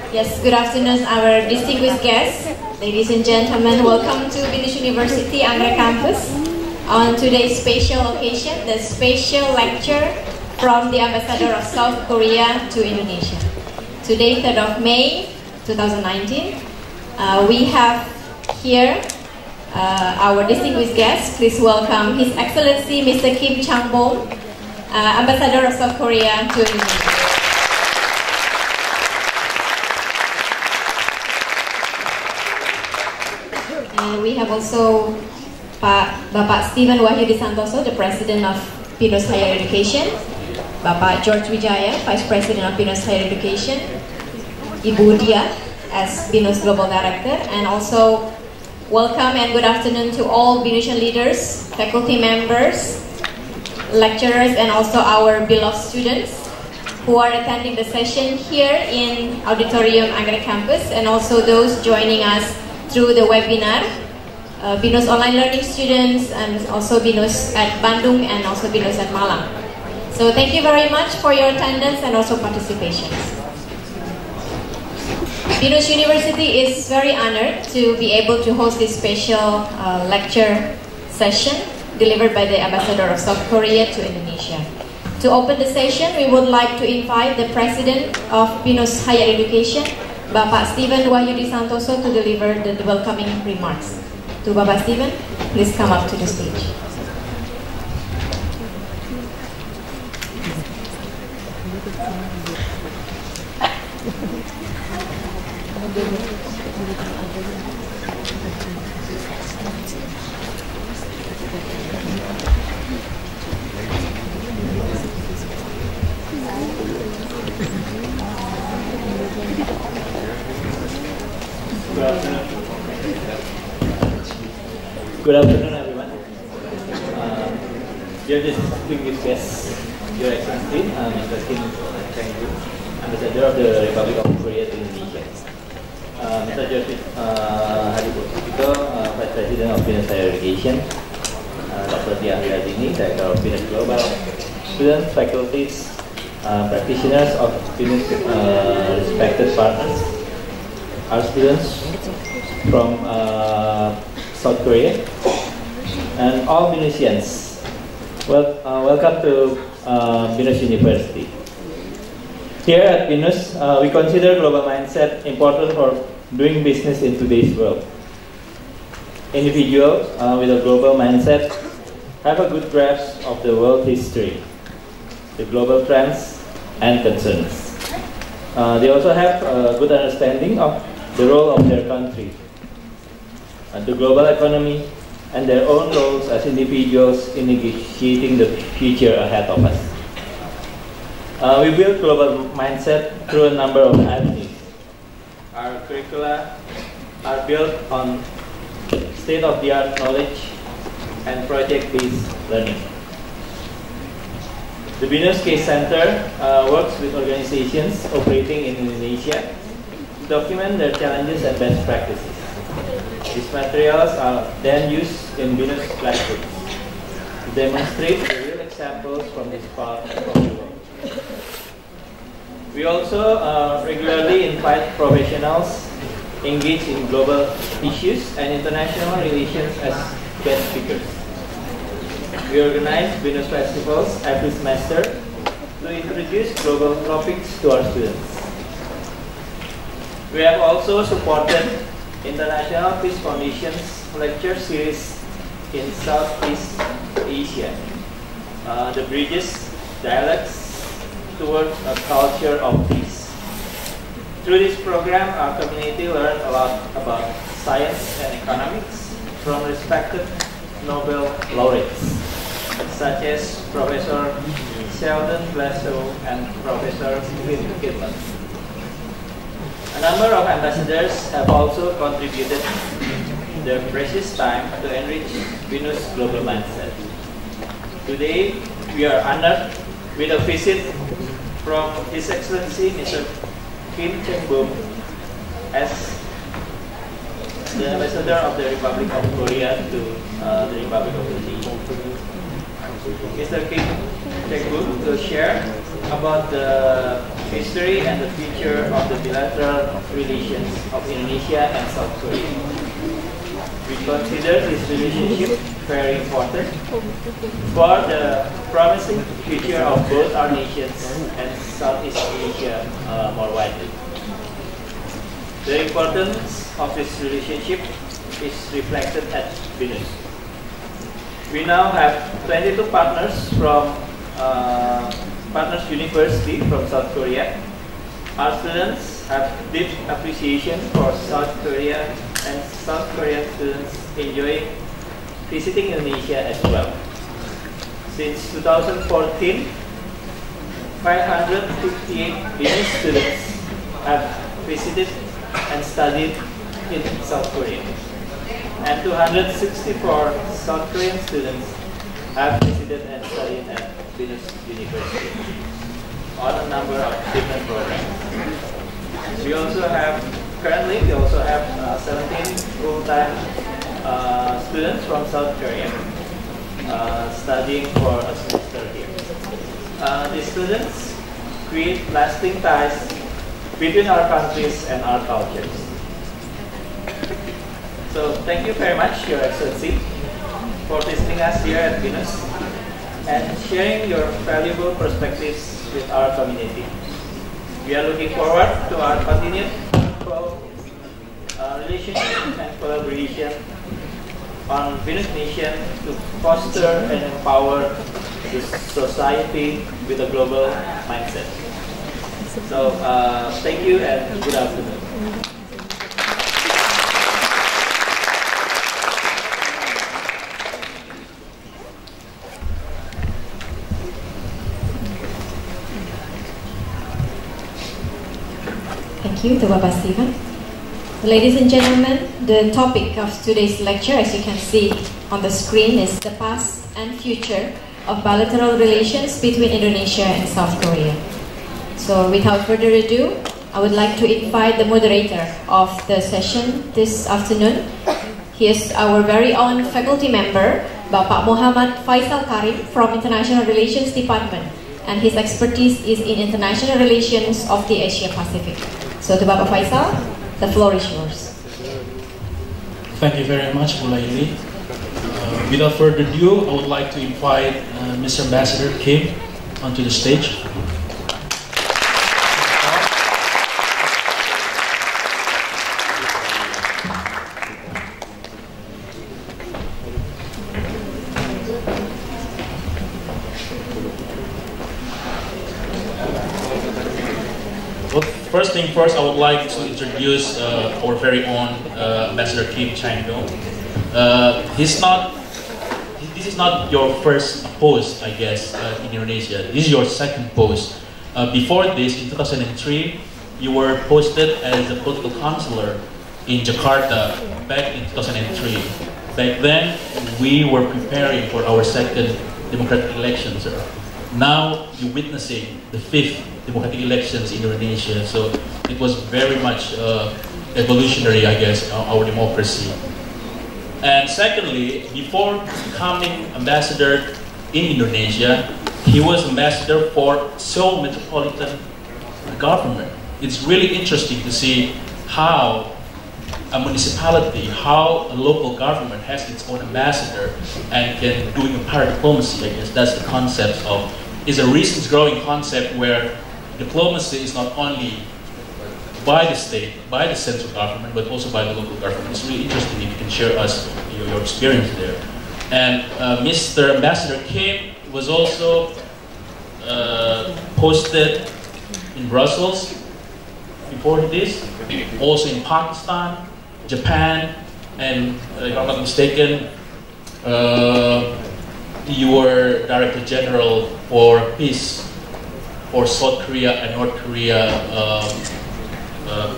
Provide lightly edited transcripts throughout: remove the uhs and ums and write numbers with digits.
Yes, good afternoon, our distinguished guests. Ladies and gentlemen, welcome to Binus University Anggrek Campus. On today's special occasion, the special lecture from the Ambassador of South Korea to Indonesia. Today, 3rd of May, 2019, we have here our distinguished guest. Please welcome His Excellency Mr. Kim Chang-BEOM, Ambassador of South Korea to Indonesia. And we have also Bapak Steven Wahyudi Santoso, the President of Binus Higher Education, Bapak George Wijaya, Vice President of Binus Higher Education, Ibu Dia as Binus Global Director, and also welcome and good afternoon to all Binusian leaders, faculty members, lecturers, and also our beloved students who are attending the session here in Auditorium Anggrek Campus, and also those joining us through the webinar, Binus online learning students, and also Binus at Bandung and also Binus at Malang. So thank you very much for your attendance and also participation. Binus University is very honored to be able to host this special lecture session delivered by the Ambassador of South Korea to Indonesia. To open the session, we would like to invite the President of Binus Higher Education, Bapak Steven Wahyudi Santoso, to deliver the welcoming remarks. To Bapak Steven, please come up to the stage. Good afternoon, everyone. Dear distinguished guests, Your Excellency, Mr. Kim Chang-BEOM, Ambassador of the Republic of Korea to Indonesia. Mr. George Hadipurtito, Vice President of Binus Higher Education. Dr. Dia Hiyadini, Director of Binus Global. Students, faculties, practitioners of Binus respected partners. Our students from South Korea, and all Binusians. Welcome to Binus University. Here at Binus, we consider global mindset important for doing business in today's world. Individuals with a global mindset have a good grasp of the world history, the global trends and concerns. They also have a good understanding of the role of their country, the global economy, and their own roles as individuals in negotiating the future ahead of us. We build global mindset through a number of avenues. Our curricula are built on state-of-the-art knowledge and project-based learning. The Binus Case Center works with organizations operating in Indonesia to document their challenges and best practices. These materials are then used in Binus classrooms to demonstrate the real examples from this part of the world. We also regularly invite professionals engaged in global issues and international relations as guest speakers. We organize Binus festivals every semester to introduce global topics to our students. We have also supported International Peace Foundation's lecture series in Southeast Asia, the Bridges Dialects Towards a Culture of Peace. Through this program, our community learned a lot about science and economics from respected Nobel laureates, such as Professor Sheldon Blasio and Professor Clint Kidman. A number of ambassadors have also contributed their precious time to enrich Binus global mindset. Today, we are honored with a visit from His Excellency Mr. Kim Chang-BEOM as the Ambassador of the Republic of Korea to the Republic of Indonesia. Mr. Kim Chang-BEOM will share about the history and the future of the bilateral relations of Indonesia and South Korea. We consider this relationship very important for the promising future of both our nations and Southeast Asia more widely. The importance of this relationship is reflected at Binus. We now have 22 partners from Partners University from South Korea. Our students have deep appreciation for South Korea, and South Korean students enjoy visiting Indonesia as well. Since 2014, 558 Binus students have visited and studied in South Korea, and 264 South Korean students have visited and studied at Binus University on a number of different programs. We also have, currently, 17 full-time students from South Korea studying for a semester here. These students create lasting ties between our countries and our cultures. So thank you very much, Your Excellency, for visiting us here at Binus and sharing your valuable perspectives with our community. We are looking forward to our continued relationship and collaboration on Binus mission to foster and empower the society with a global mindset. So thank you and good afternoon. Thank you to Bapak Stephen. Ladies and gentlemen, the topic of today's lecture, as you can see on the screen, is the past and future of bilateral relations between Indonesia and South Korea. So without further ado, I would like to invite the moderator of the session this afternoon. He is our very own faculty member, Bapak Muhammad Faisal Karim from International Relations Department, and his expertise is in international relations of the Asia Pacific. So to Bapak Faisal, the floor is yours. Thank you very much, Mulaili. Without further ado, I would like to invite Mr. Ambassador Kim onto the stage. First thing first, I would like to introduce our very own Ambassador Kim Chang-BEOM. This is not your first post, I guess, in Indonesia. This is your second post. Before this, in 2003, you were posted as a political counselor in Jakarta back in 2003. Back then, we were preparing for our second democratic elections. Now, you're witnessing the fifth democratic elections in Indonesia, so it was very much evolutionary, I guess, our democracy. And secondly, before becoming ambassador in Indonesia, he was ambassador for Seoul Metropolitan Government. It's really interesting to see how a municipality, how a local government has its own ambassador and can doing a power diplomacy. I guess that's the concept of, is a recent growing concept where diplomacy is not only by the state, by the central government, but also by the local government. It's really interesting if you can share us your experience there. And Mr. Ambassador Kim was also posted in Brussels before this, also in Pakistan, Japan, and if I'm not mistaken, you were Director General for Peace for South Korea and North Korea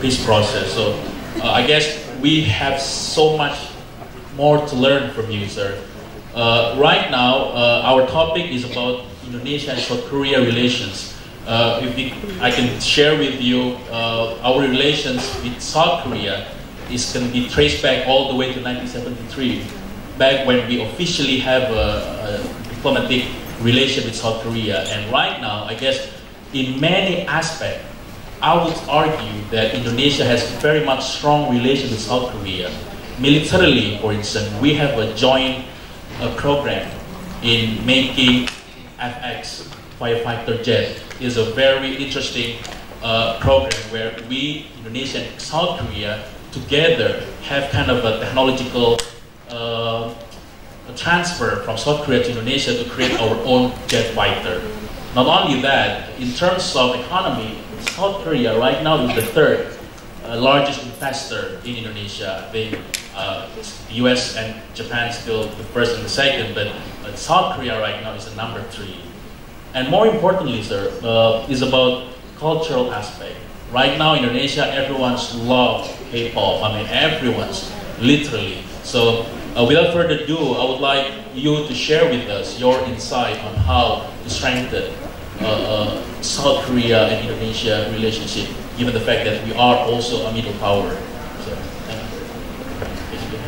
peace process. So I guess we have so much more to learn from you, sir. Right now, our topic is about Indonesia and South Korea relations. I can share with you our relations with South Korea can be traced back all the way to 1973, back when we officially have a diplomatic relation with South Korea. And right now, I guess in many aspects, I would argue that Indonesia has very much strong relations with South Korea. Militarily, for instance, we have a joint program in making FX firefighter jet. Is a very interesting program where we, Indonesia and South Korea, together have kind of a technological transfer from South Korea to Indonesia to create our own jet fighter. Not only that, in terms of economy, South Korea right now is the third largest investor in Indonesia. The US and Japan is still the first and the second, but South Korea right now is the number 3. And more importantly, sir, is about cultural aspect. Right now, Indonesia, everyone's love K-pop. I mean, everyone's, literally. So, without further ado, I would like you to share with us your insight on how to strengthen South Korea and Indonesia relationship, given the fact that we are also a middle power. So, thank you.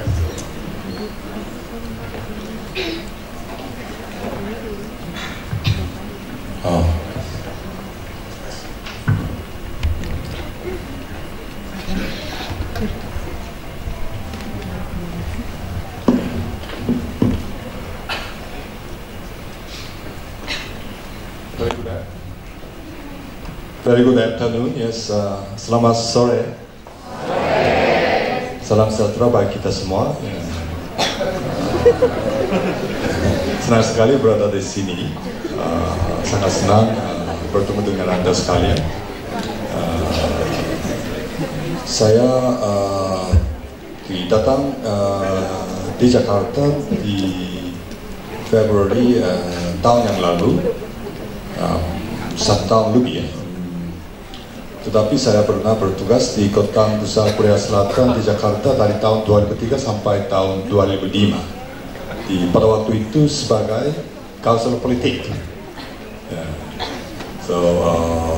Very good afternoon. Yes, selamat sore. Salam sejahtera bagi kita semua. Senang sekali berada di sini. Sangat senang bertemu dengan Anda sekalian. Saya datang di Jakarta di Februari tahun yang lalu, 1 tahun lebih ya. Tetapi saya pernah bertugas di kota besar Korea Selatan di Jakarta dari tahun 2003 sampai tahun 2005. Pada waktu itu sebagai kansel politik.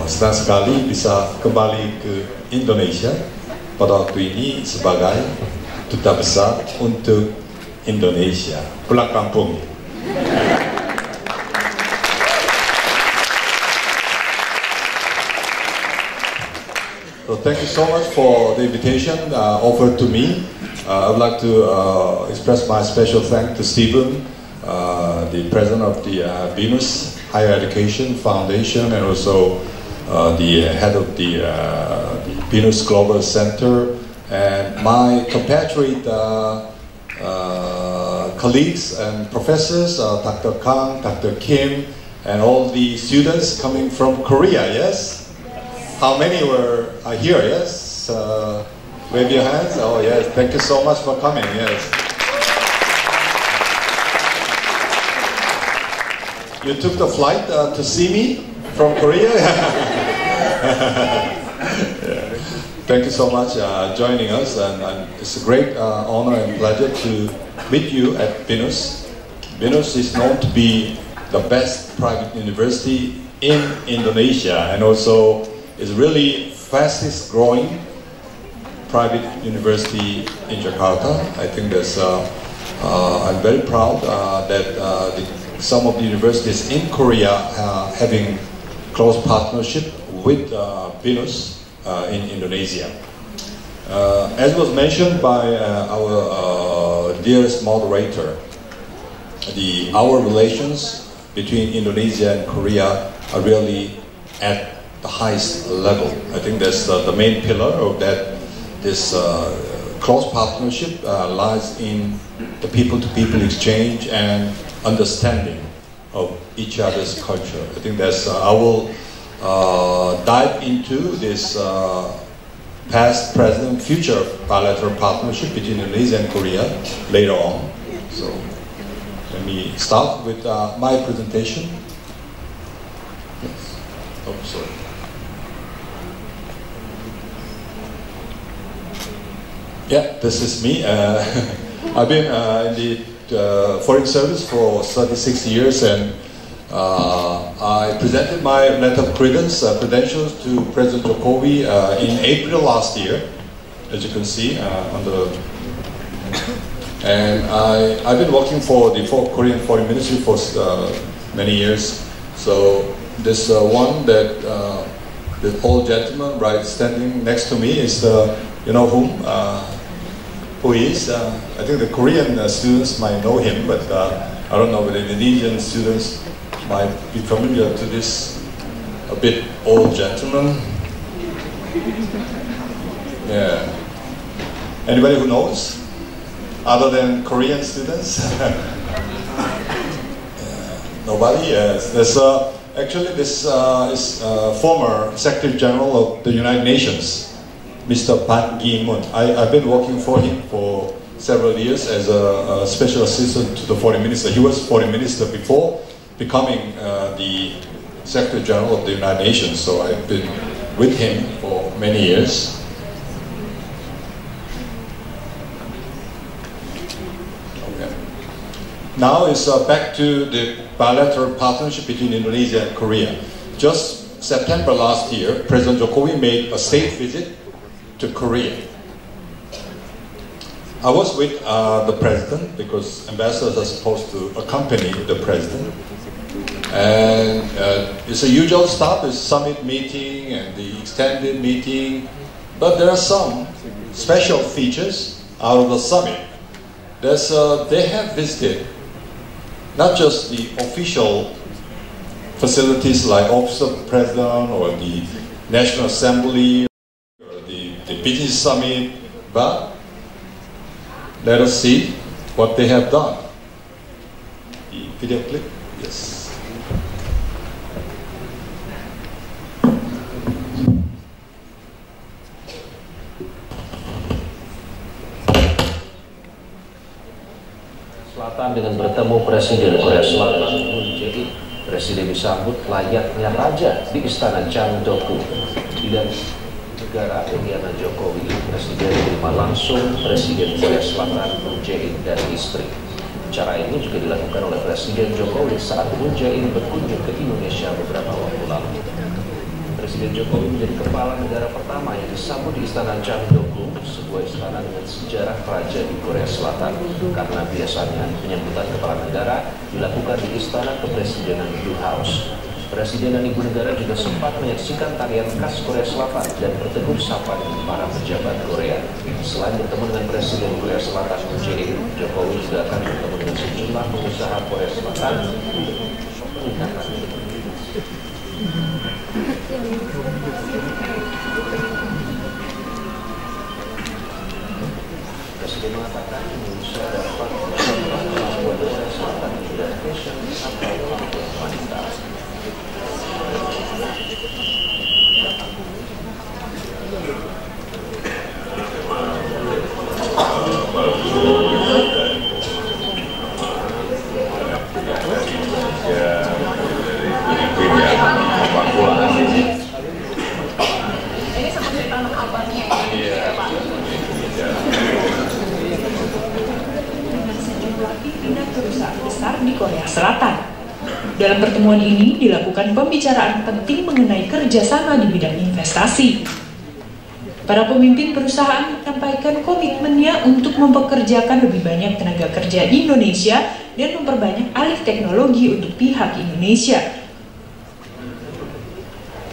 Senang sekali bisa kembali ke Indonesia pada waktu ini sebagai duta besar untuk Indonesia, pulang kampung. So thank you so much for the invitation offered to me. I would like to express my special thanks to Stephen, the president of the Binus Higher Education Foundation, and also the head of the Binus Global Center, and my compatriot colleagues and professors, Dr. Kang, Dr. Kim, and all the students coming from Korea, yes? How many are here, yes? Wave your hands. Oh, yes. Thank you so much for coming, yes. You took the flight to see me from Korea? Yeah. Thank you so much joining us, and it's a great honor and pleasure to meet you at Binus. Binus is known to be the best private university in Indonesia, and also is really fastest growing private university in Jakarta. I think that's I'm very proud that some of the universities in Korea are having close partnership with Binus in Indonesia. As was mentioned by our dearest moderator, our relations between Indonesia and Korea are really at the highest level. I think that's the main pillar of that. This close partnership lies in the people-to-people exchange and understanding of each other's culture. I think that's I will dive into this past, present, future bilateral partnership between Indonesia and Korea later on. So let me start with my presentation. Yes. Oh, sorry. Yeah, this is me. I've been in the foreign service for 36 years, and I presented my letter of credentials to President Jokowi in April last year, as you can see on the. And I've been working for the Korean Foreign Ministry for many years. So This one that the old gentleman right standing next to me is you know whom? Who he is? I think the Korean students might know him, but I don't know whether Indonesian students might be familiar to this a bit old gentleman. Yeah. Anybody who knows? Other than Korean students? Nobody? Yes. There's actually this is former Secretary General of the United Nations, Mr. Ban Ki-moon. I've been working for him for several years as a special assistant to the foreign minister. He was foreign minister before becoming the Secretary General of the United Nations, so I've been with him for many years. Okay. Now it's back to the bilateral partnership between Indonesia and Korea. Just September last year, President Jokowi made a state visit to Korea. I was with the president because ambassadors are supposed to accompany the president. And it's a usual stuff, it's summit meeting and the extended meeting, but there are some special features out of the summit. They have visited not just the official facilities like Office of the President or the National Assembly or the Business Summit, but let us see what they have done. The video clip? Yes. Selatan dengan bertemu Presiden Korea Selatan Moon Jae-in. Presiden disambut layaknya raja di Istana Chang-BEOM. Dan negara Iriana Jokowi, Presiden menerima langsung Presiden Korea Selatan Moon Jae-in dan istri. Cara ini juga dilakukan oleh Presiden Jokowi saat Moon Jae-in berkunjung ke Indonesia beberapa waktu lalu. Presiden Jokowi menjadi kepala negara pertama yang disambut di Istana Chang-BEOM, sebuah istana dengan sejarah raja di Korea Selatan, karena biasanya penyambutan kepala negara dilakukan di Istana Kepresidenan Blue House. Presiden dan Ibu Negara juga sempat menyaksikan tarian khas Korea Selatan dan bertegur sapa dengan para pejabat Korea. Selain bertemu dengan Presiden Korea Selatan Moon Jae-in, Jokowi juga akan bertemu dengan sejumlah pengusaha Korea Selatan untuk meningkatkan Presiden mengatakan Indonesia dapat menambah Korea Selatan dan fashion atau wanita. Ini seperti tanah abangnya ya, Pak. Dengan sejumlah pimpinan perusahaan besar di Korea Selatan. Dalam pertemuan ini dilakukan pembicaraan penting mengenai kerjasama di bidang investasi. Para pemimpin perusahaan menyampaikan komitmennya untuk mempekerjakan lebih banyak tenaga kerja di Indonesia dan memperbanyak alih teknologi untuk pihak Indonesia.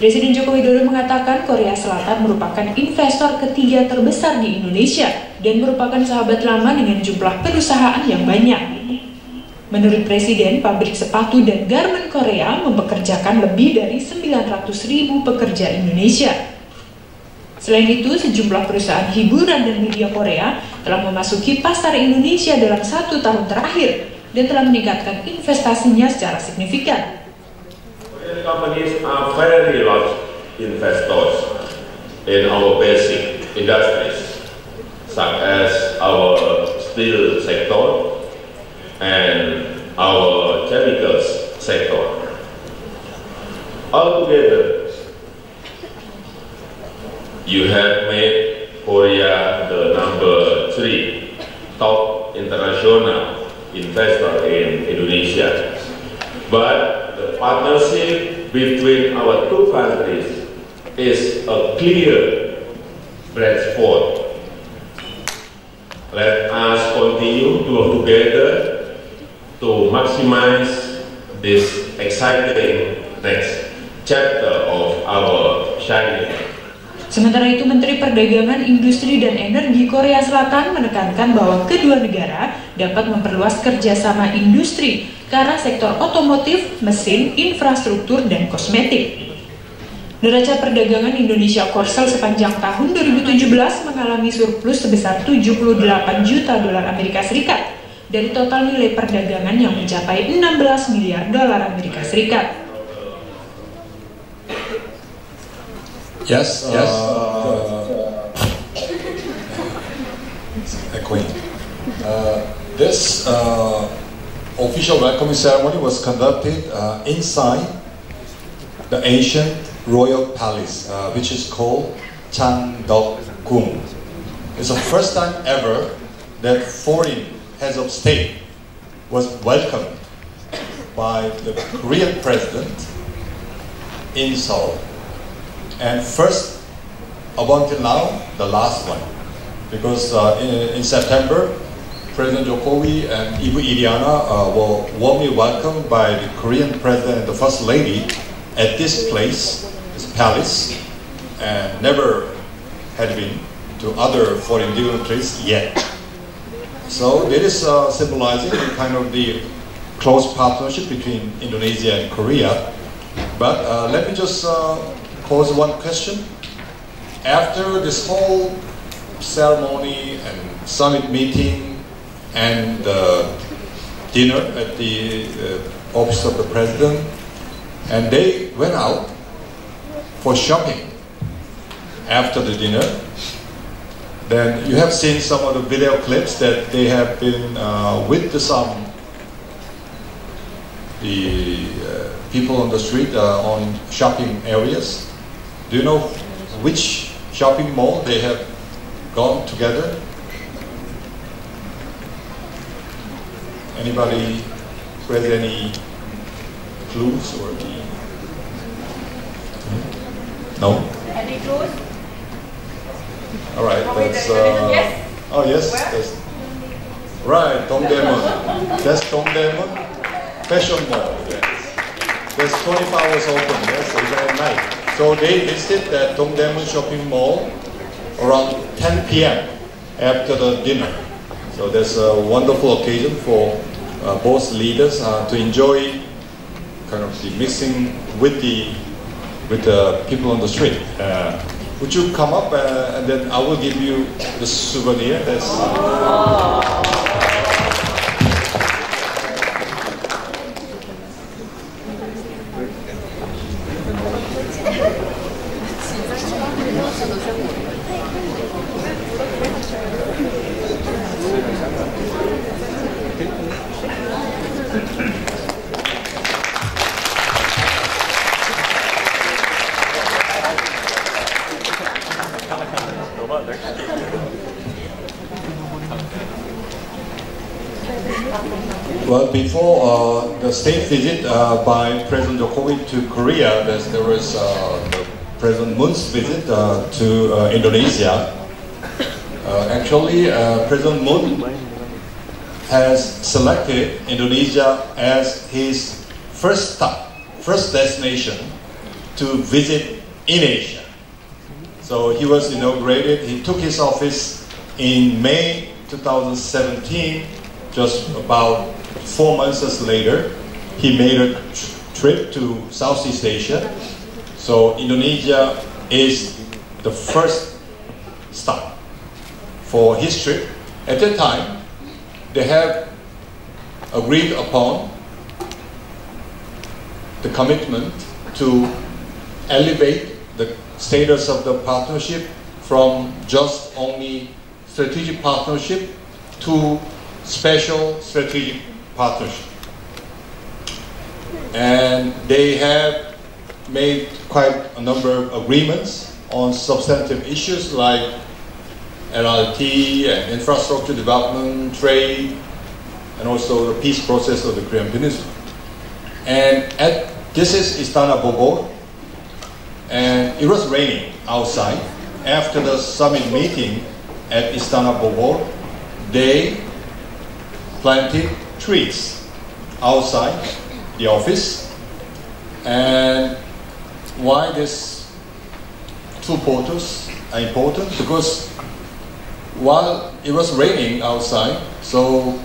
Presiden Joko Widodo mengatakan Korea Selatan merupakan investor ketiga terbesar di Indonesia dan merupakan sahabat lama dengan jumlah perusahaan yang banyak. Menurut Presiden, pabrik sepatu dan garmen Korea mempekerjakan lebih dari 900.000 pekerja Indonesia. Selain itu, sejumlah perusahaan hiburan dan media Korea telah memasuki pasar Indonesia dalam 1 tahun terakhir dan telah meningkatkan investasinya secara signifikan. Korean companies are very large investors in our basic industries, such as our steel sector and our chemicals sector. Altogether, you have made Korea the number 3 top international investor in Indonesia. But the partnership between our two countries is a clear bright spot. Let us continue to work together to maximize this exciting next chapter of our shining. Sementara itu, Menteri Perdagangan, Industri dan Energi Korea Selatan menekankan bahwa kedua negara dapat memperluas kerjasama industri ke arah sektor otomotif, mesin, infrastruktur, dan kosmetik. Neraca perdagangan Indonesia Korsel sepanjang tahun 2017 mengalami surplus sebesar 78 juta dolar Amerika Serikat dari total nilai perdagangan yang mencapai 16 miliar dolar Amerika Serikat. Yes, Queen. This official welcoming ceremony was conducted inside the ancient royal palace, which is called Chang-BEOM. It's the first time ever that foreign heads of state was welcomed by the Korean president in Seoul. And first, up until now, the last one. Because in September, President Jokowi and Ibu Iriana were warmly welcomed by the Korean president and the First Lady at this place, this palace, and never had been to other foreign dignitaries yet. So it is symbolizing kind of the close partnership between Indonesia and Korea. But let me just pose one question. After this whole ceremony and summit meeting and dinner at the office of the president, and they went out for shopping after the dinner, then you have seen some of the video clips that they have been with some people on the street on shopping areas. Do you know which shopping mall they have gone together? Anybody who has any clues or no? Any clues? All right, that's yes. Oh yes, that's right. Dongdaemun. That's Dongdaemun Fashion Mall. Yes. That's 24 hours open. Yes, even at night. So they visited that Dongdaemun shopping mall around 10 p.m. after the dinner. So that's a wonderful occasion for both leaders to enjoy kind of the mixing with the people on the street. Would you come up and then I will give you the souvenir. That's well, before the state visit by President Jokowi to Korea, there was the President Moon's visit to Indonesia. Actually, President Moon has selected Indonesia as his first stop, first destination to visit in Asia. So he was inaugurated, he took his office in May 2017, just about 4 months later. He made a trip to Southeast Asia. So Indonesia is the first stop for his trip. At that time, they have agreed upon the commitment to elevate the status of the partnership from just only strategic partnership to special strategic partnership. And they have made quite a number of agreements on substantive issues like LRT and infrastructure development, trade, and also the peace process of the Korean Peninsula. And this is Istana Bogor, and it was raining outside. After the summit meeting at Istana Bogor, they planted trees outside the office, and why these two photos are important? Because while it was raining outside, so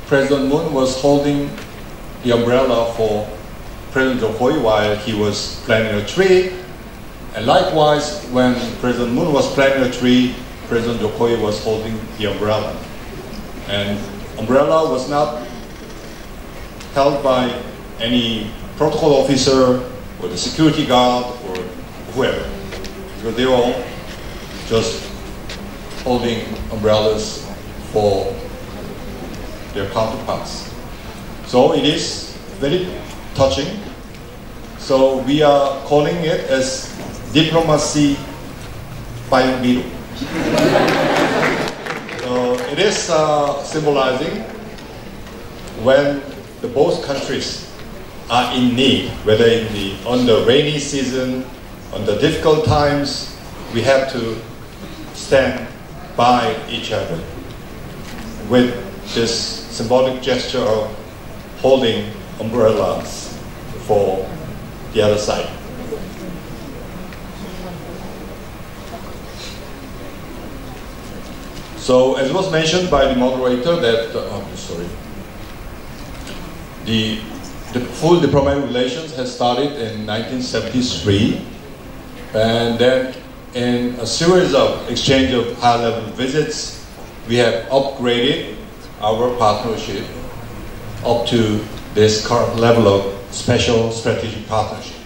President Moon was holding the umbrella for President Jokowi while he was planting a tree. And likewise, when President Moon was planting a tree, President Jokowi was holding the umbrella. And umbrella was not held by any protocol officer or the security guard or whoever, because they were all just holding umbrellas for their counterparts. So it is very touching. So we are calling it as diplomacy payung biru. So it is symbolizing when the both countries are in need, whether on the rainy season, on the difficult times, we have to stand by each other with this symbolic gesture of holding umbrellas for the other side. So as was mentioned by the moderator that, the full diplomatic relations has started in 1973, and then in a series of exchange of high-level visits, we have upgraded our partnership up to this current level of special strategic partnership.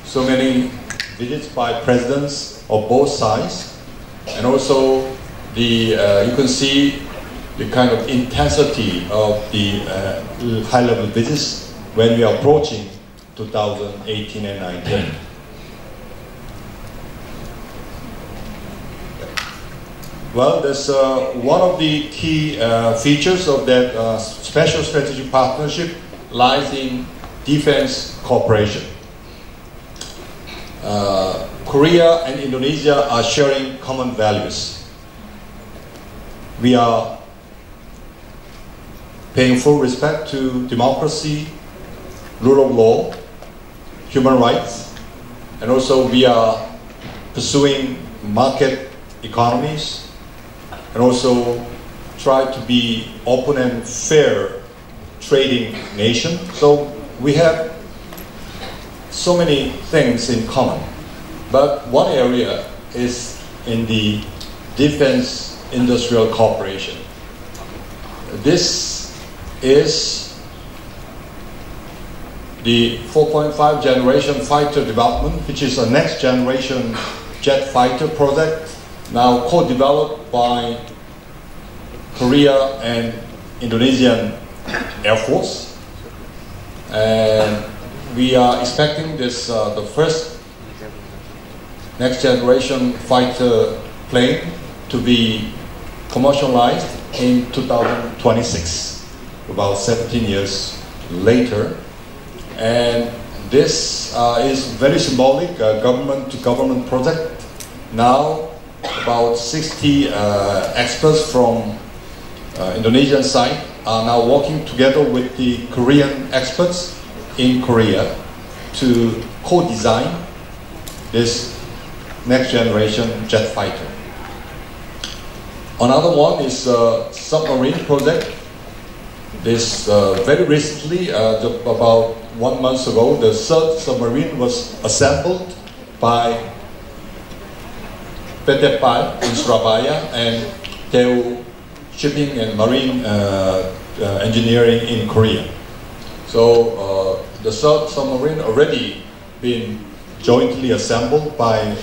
So many visits by presidents of both sides, and also you can see the kind of intensity of the high-level visits when we are approaching 2018 and 19. Well, there's one of the key features of that special strategic partnership lies in defense cooperation. Korea and Indonesia are sharing common values. We are paying full respect to democracy, rule of law, human rights, and also we are pursuing market economies, and also try to be open and fair trading nation. So we have so many things in common. But one area is in the defense industrial cooperation. This is the 4.5 generation fighter development, which is a next generation jet fighter project, now co-developed by Korea and Indonesian Air Force. And we are expecting this, the first next generation fighter plane to be commercialized in 2026, about 17 years later. And this is very symbolic, government-to-government project. Now, about 60 experts from Indonesian side are now working together with the Korean experts in Korea to co-design this next generation jet fighter. Another one is a submarine project. This very recently, about 1 month ago, the third submarine was assembled by PT PAL in Surabaya and Daewoo Shipping and Marine Engineering in Korea. So the third submarine already been jointly assembled by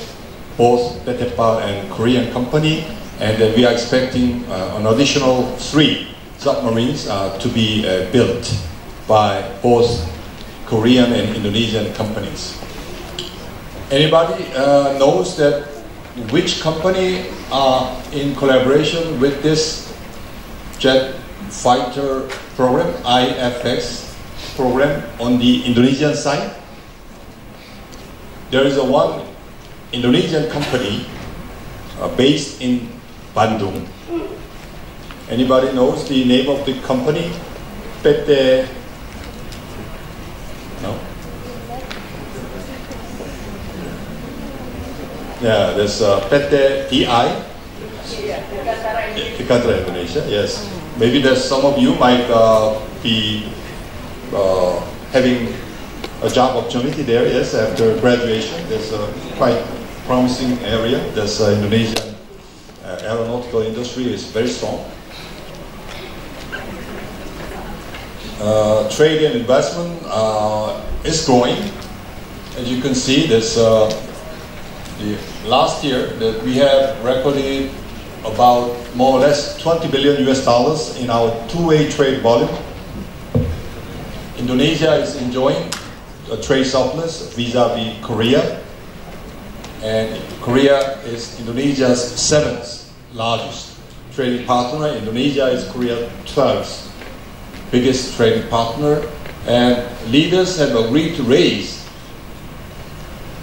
both PT PAL and Korean company, and we are expecting an additional 3 submarines to be built by both Korean and Indonesian companies. Anybody knows that which company are in collaboration with this jet fighter program, IFX program, on the Indonesian side? There is one Indonesian company based in Bandung. Anybody knows the name of the company? PT? No? Yeah, there's PT TI. Bilateral Indonesia, yes. Maybe there's some of you might be having a job opportunity there, yes, after graduation. There's a quite promising area. There's Indonesian aeronautical industry is very strong. Trade and investment is growing. As you can see, this the last year that we have recorded about more or less $20 billion US in our two-way trade volume. Indonesia is enjoying a trade surplus vis-a-vis Korea, and Korea is Indonesia's 7th largest trading partner. Indonesia is Korea's 12th biggest trading partner, and leaders have agreed to raise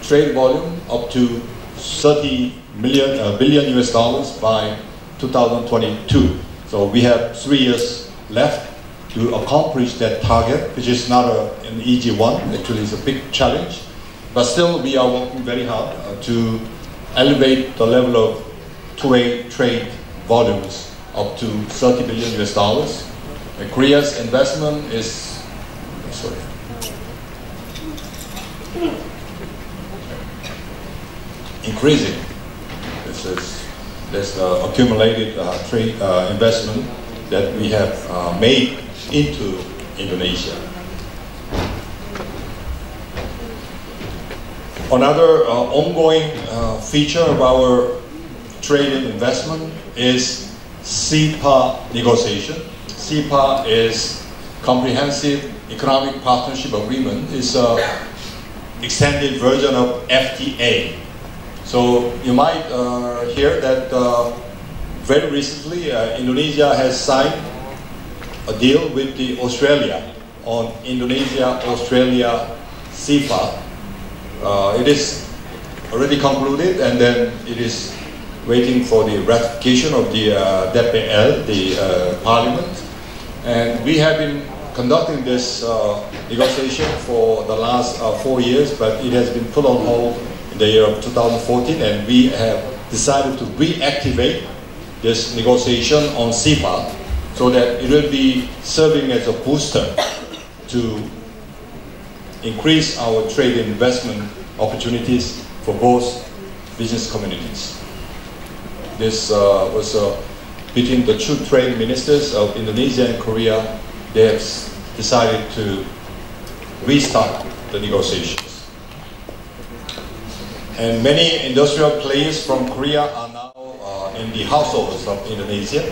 trade volume up to $30 billion US by 2022. So we have 3 years left to accomplish that target, which is not an easy one. Actually, it's a big challenge. But still, we are working very hard to elevate the level of two-way trade volumes up to $30 billion US. And Korea's investment is, increasing. This accumulated trade investment that we have made into Indonesia. Another ongoing feature of our trade and investment is CEPA negotiation. CEPA is Comprehensive Economic Partnership Agreement. It's an extended version of FTA. So you might hear that very recently Indonesia has signed a deal with the Australia on Indonesia-Australia CEPA. It is already concluded, and then it is waiting for the ratification of the DPR, the Parliament. And we have been conducting this negotiation for the last 4 years, but it has been put on hold in the year of 2014, and we have decided to reactivate this negotiation on CEPA so that it will be serving as a booster to increase our trade and investment opportunities for both business communities. This was between the two trade ministers of Indonesia and Korea. They have decided to restart the negotiations. And many industrial players from Korea are now in the households of Indonesia.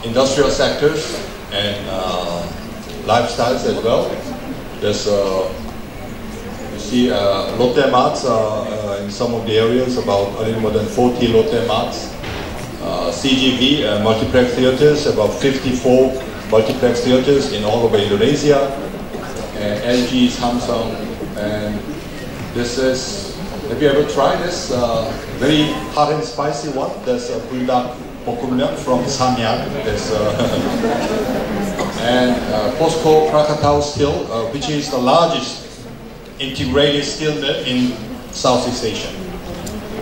Industrial sectors and lifestyles as well. There's you see Lotte Marts in some of the areas, about a little more than 40 Lotte Marts. CGV multiplex theaters, about 54 multiplex theaters in all over Indonesia. And LG, Samsung, and this is, have you ever tried this very hot and spicy one? There's a buldak bokumyeon from Samyang. There's and POSCO Krakatau Steel, which is the largest integrated steel mill in Southeast Asia.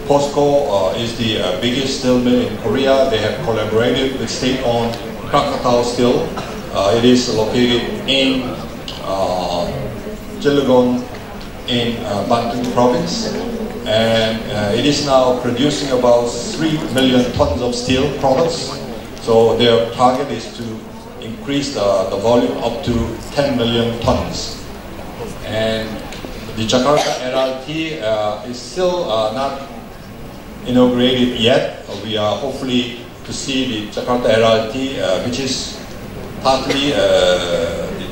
POSCO is the biggest steel mill in Korea. They have collaborated with state-owned Krakatau Steel. It is located in Cilegon in Banten province, and it is now producing about 3 million tons of steel products. So their target is to increase the volume up to 10 million tons. And the Jakarta LRT is still not inaugurated yet. We are hopefully to see the Jakarta LRT, which is partly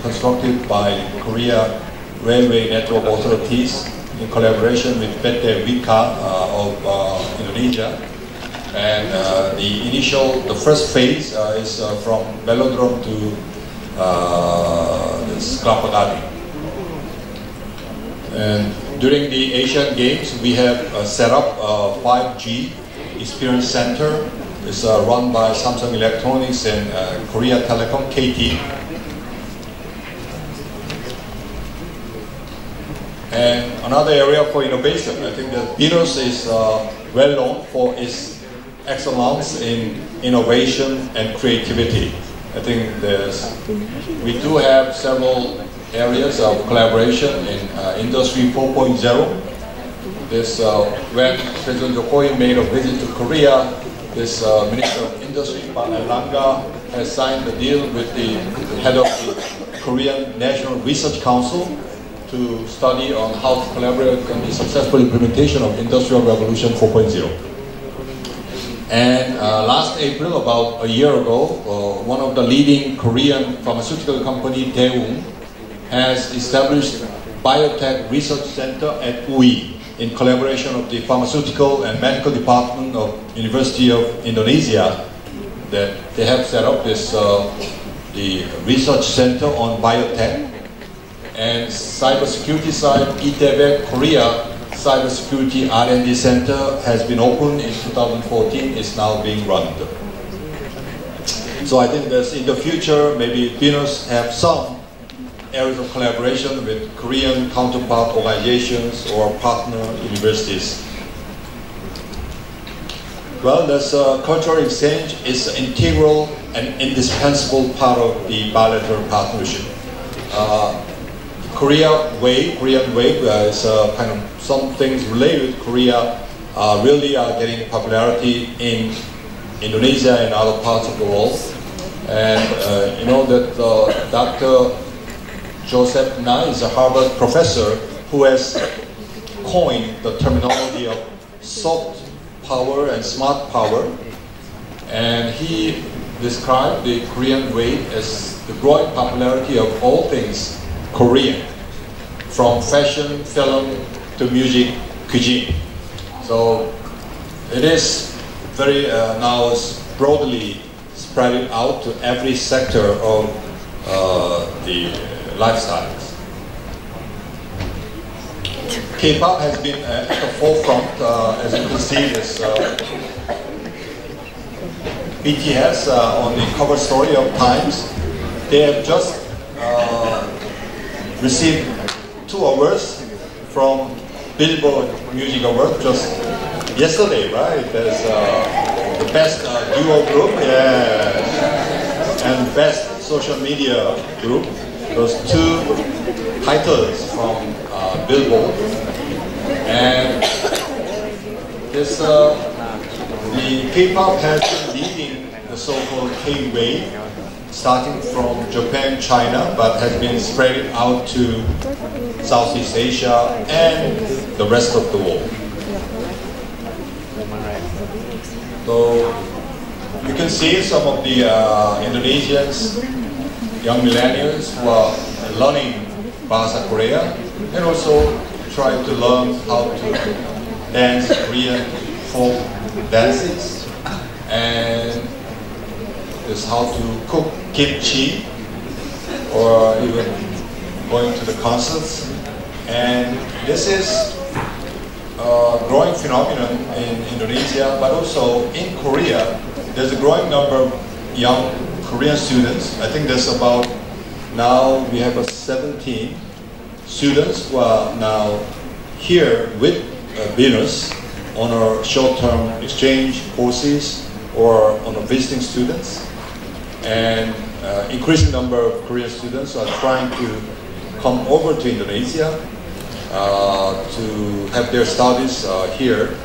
constructed by Korea Railway Network Authorities in collaboration with PT Wika of Indonesia. And the first phase is from Velodrome to this Kelapa Gading. And during the Asian Games, we have set up a 5G Experience Center. It's run by Samsung Electronics and Korea Telecom, KT. And another area for innovation, I think that Binus is well known for its excellence in innovation and creativity. I think we do have several areas of collaboration in Industry 4.0. When President Jokowi made a visit to Korea, this Minister of Industry, Pak Erlangga, has signed a deal with the head of the Korean National Research Council to study on how to collaborate on the successful implementation of Industrial Revolution 4.0. And last April, about a year ago, one of the leading Korean pharmaceutical company, Daewoo, has established Biotech Research Center at UI in collaboration of the Pharmaceutical and Medical Department of University of Indonesia. That they have set up this the research center on biotech. And cybersecurity side, ITB Korea Cybersecurity R&D Center has been opened in 2014, is now being run. So I think that in the future, maybe Binus have some areas of collaboration with Korean counterpart organizations or partner universities. Well, this cultural exchange is an integral and indispensable part of the bilateral partnership. Korean Wave is kind of some things related to Korea really are getting popularity in Indonesia and other parts of the world. And you know that Dr. Joseph Na is a Harvard professor who has coined the terminology of soft power and smart power. And he described the Korean Wave as the growing popularity of all things Korean, from fashion, film, to music, cuisine. So it is very now broadly spread out to every sector of the lifestyles. K-pop has been at the forefront, as you can see this BTS on the cover story of Times. They have just received 2 awards from Billboard Music Award just yesterday, right? There's the best duo group, and best social media group. Those 2 titles from Billboard. And this the K-pop has been leading the so-called K-wave, starting from Japan, China, but has been spread out to Southeast Asia and the rest of the world. So you can see some of the Indonesians, young millennials who are learning Bahasa Korea and also try to learn how to dance Korean folk dances, and is how to cook kimchi, or even going to the concerts. And this is a growing phenomenon in Indonesia, but also in Korea. There's a growing number of young Korean students. I think there's about, now we have 17 students who are now here with Binus on our short-term exchange courses or on our visiting students. And increasing number of Korean students are trying to come over to Indonesia to have their studies here.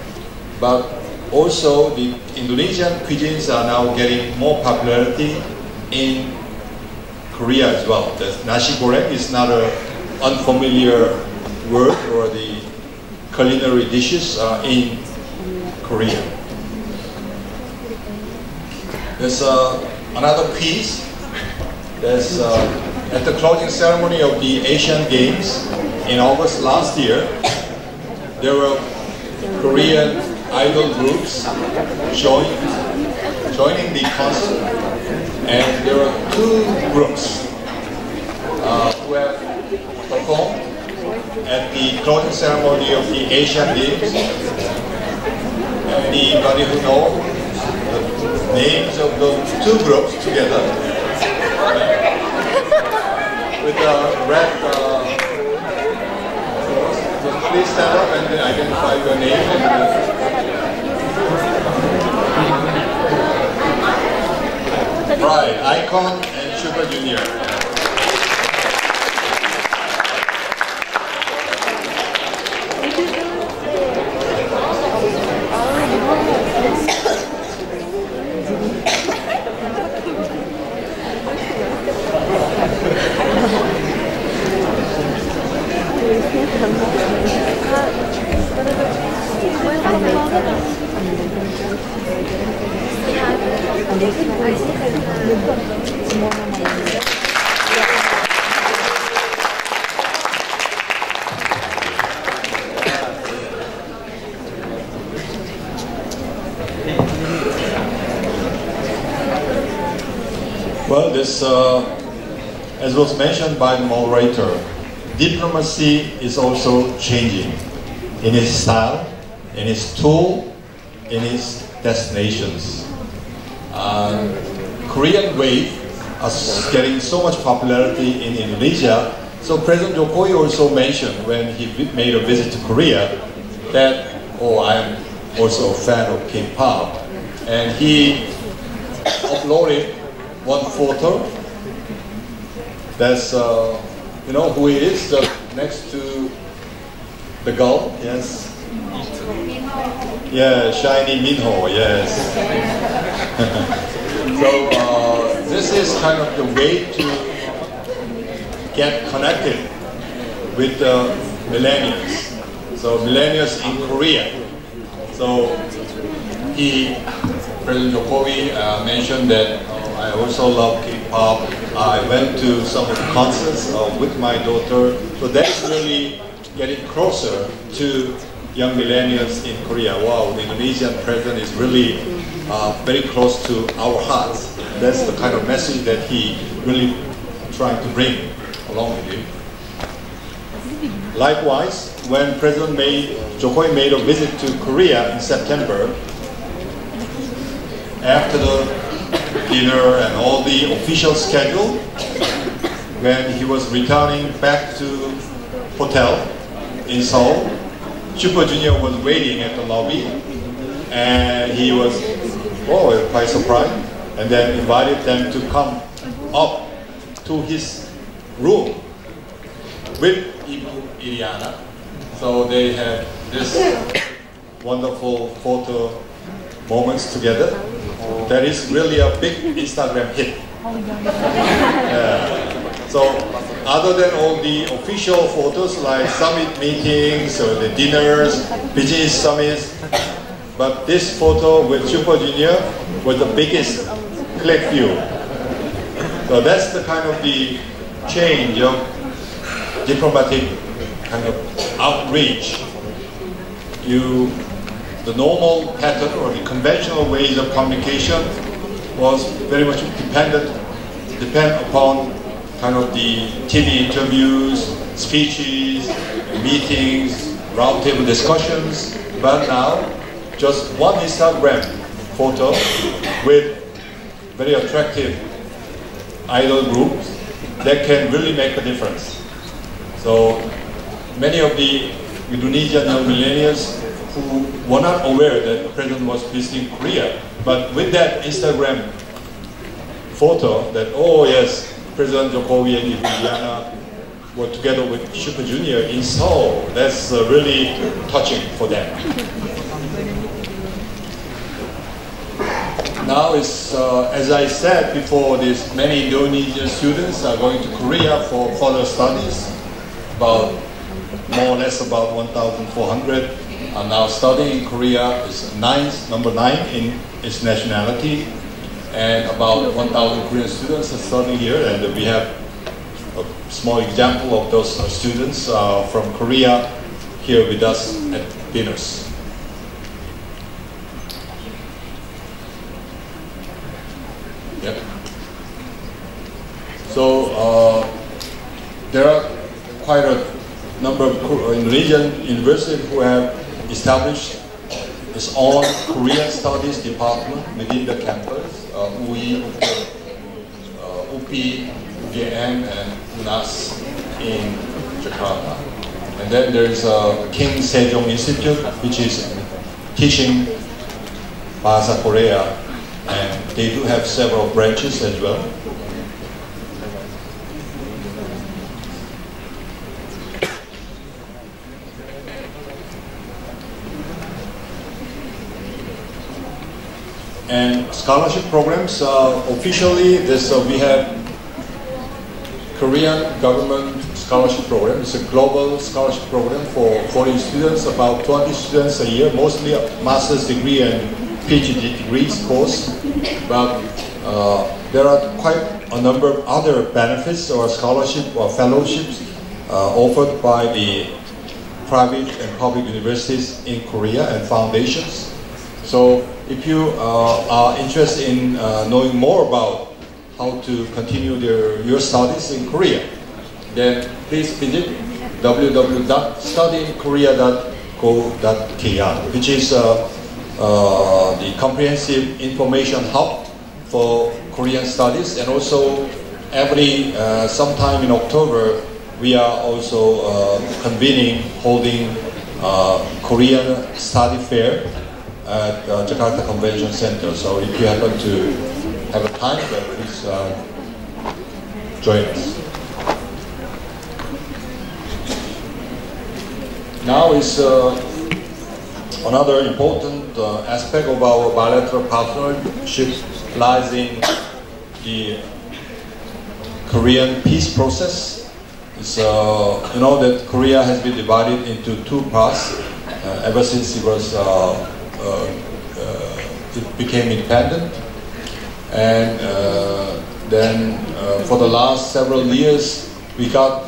But also the Indonesian cuisines are now getting more popularity in Korea as well. The nasi goreng is not an unfamiliar word, or the culinary dishes in Korea. There's another piece. There's at the closing ceremony of the Asian Games in August last year, there were Korean idol groups joining the concert, and there were 2 groups who have performed at the closing ceremony of the Asian Games. Anybody who knows the names of those 2 groups together, with the red please stand up and identify your name. Right, Icon and Super Junior. Well, this, as was mentioned by the moderator, diplomacy is also changing in its style, in its tool, in its destinations. Korean wave is getting so much popularity in Indonesia. So President Jokowi also mentioned when he made a visit to Korea that, oh, I'm also a fan of K-pop. And he uploaded one photo. That's, you know who it is, next to the girl, yes. Yeah, Shiny Minho, yes. So this is kind of the way to get connected with the millennials. So millennials in Korea. So President Jokowi mentioned that I also love K-pop. I went to some of the concerts with my daughter. So that's really getting closer to young millennials in Korea. Wow, the Indonesian president is really very close to our hearts. That's the kind of message that he really trying to bring along with you. Likewise, when President Jokowi made a visit to Korea in September, after the dinner and all the official schedule, when he was returning back to hotel in Seoul, Super Junior was waiting at the lobby, and he was quite surprised, and then invited them to come up to his room with Ibu Iriana. So they had this wonderful photo moments together. That is really a big Instagram hit. So other than all the official photos like summit meetings or the dinners, business summits, but this photo with Super Junior was the biggest click view. So that's the kind of the change of diplomatic kind of outreach. The normal pattern or the conventional ways of communication was very much depend upon kind of the TV interviews, speeches, meetings, roundtable discussions. But now, just one Instagram photo with very attractive idol groups that can really make a difference. So many of the Indonesian young millennials who were not aware that the president was visiting Korea, but with that Instagram photo that, oh yes, President Jokowi and Ibu Iriana were together with Super Junior in Seoul, that's really touching for them. Now, as I said before, many Indonesian students are going to Korea for further studies. More or less about 1,400 are now studying in Korea. It's number 9 in its nationality, and about 1,000 Korean students are studying here. And we have a small example of those students from Korea here with us at Binus. Yep. So there are quite a number of Indonesian universities who have established its own Korean Studies department within the campus. UI, UPI, UGM, and UNAS in Jakarta. And then there is a King Sejong Institute, which is teaching Bahasa Korea, and they do have several branches as well. And scholarship programs, officially we have Korean government scholarship program. It's a global scholarship program for foreign students, about 20 students a year, mostly a master's degree and PhD degrees course. But there are quite a number of other benefits or scholarship or fellowships offered by the private and public universities in Korea and foundations. So if you are interested in knowing more about how to continue your studies in Korea, then please visit www.studyinkorea.go.kr, which is the comprehensive information hub for Korean studies. And also every sometime in October we are also holding Korean study fair at Jakarta Convention Center. So if you happen to have a time, then please join us. Now is another important aspect of our bilateral partnership lies in the Korean peace process. It's, you know that Korea has been divided into two parts ever since it became independent, and then for the last several years we got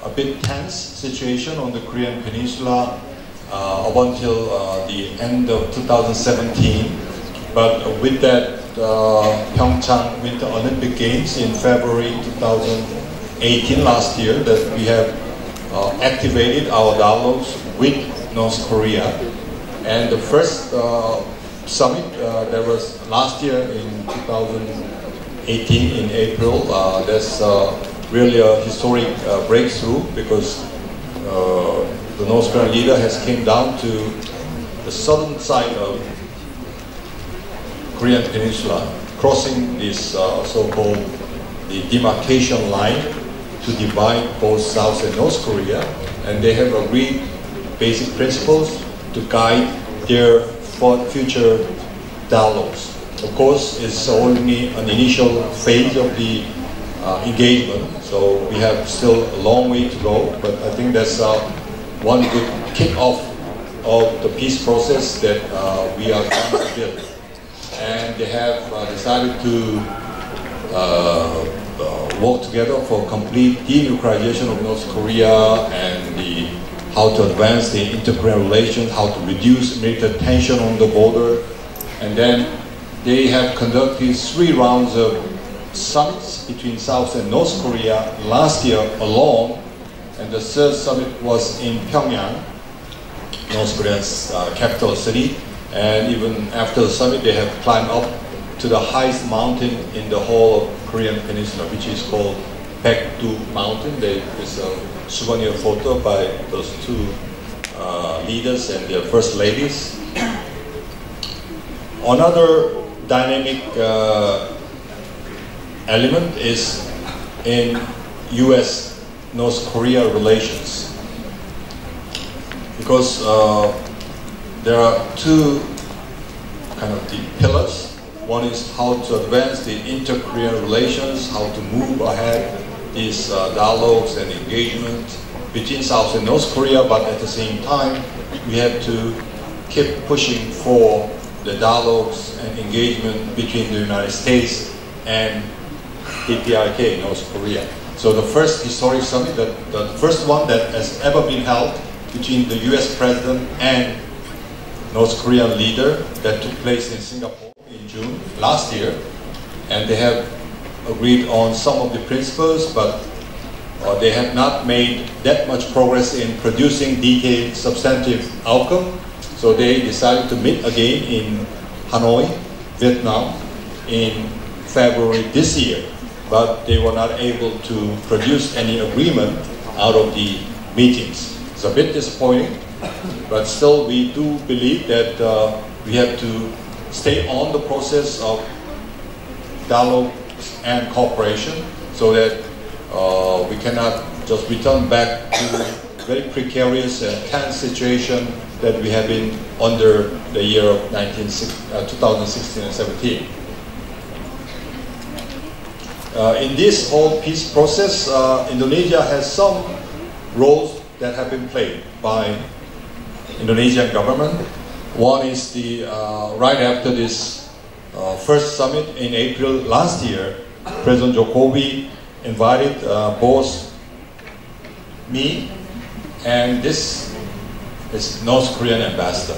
a bit tense situation on the Korean Peninsula up until the end of 2017. But with that Pyeongchang Winter Olympic Games in February 2018 last year, that we have activated our dialogues with North Korea. And the first summit that was last year in 2018 in April, that's really a historic breakthrough, because the North Korean leader has came down to the southern side of Korean Peninsula, crossing this so-called the demarcation line to divide both South and North Korea, and they have agreed basic principles to guide their future dialogues. Of course, it's only an initial phase of the engagement, so we have still a long way to go, but I think that's one good kick-off of the peace process that we are trying to build. And they have decided to work together for complete denuclearization of North Korea, and how to advance the inter-Korean relations, how to reduce military tension on the border. And then they have conducted 3 rounds of summits between South and North Korea last year alone, and the 3rd summit was in Pyongyang, North Korea's capital city. And even after the summit, they have climbed up to the highest mountain in the whole of Korean Peninsula, which is called Baekdu Mountain. There is a souvenir photo by those 2 leaders and their first ladies. Another dynamic element is in U.S.-North Korea relations, because there are 2 kind of the pillars. One is how to advance the inter-Korean relations, how to move ahead these dialogues and engagement between South and North Korea, but at the same time we have to keep pushing for the dialogues and engagement between the United States and DPRK, North Korea. So the first historic summit, the first one that has ever been held between the US President and North Korean leader, that took place in Singapore in June last year, and they have agreed on some of the principles, but they have not made that much progress in producing detailed substantive outcome. So they decided to meet again in Hanoi, Vietnam in February this year, but they were not able to produce any agreement out of the meetings. It's a bit disappointing, but still we do believe that we have to stay on the process of dialogue and cooperation so that we cannot just return back to very precarious and tense situation that we have been under the year of 2016 and 17. In this whole peace process, Indonesia has some roles that have been played by Indonesian government. One is the right after this first summit in April last year, President Jokowi invited both me and this is North Korean ambassador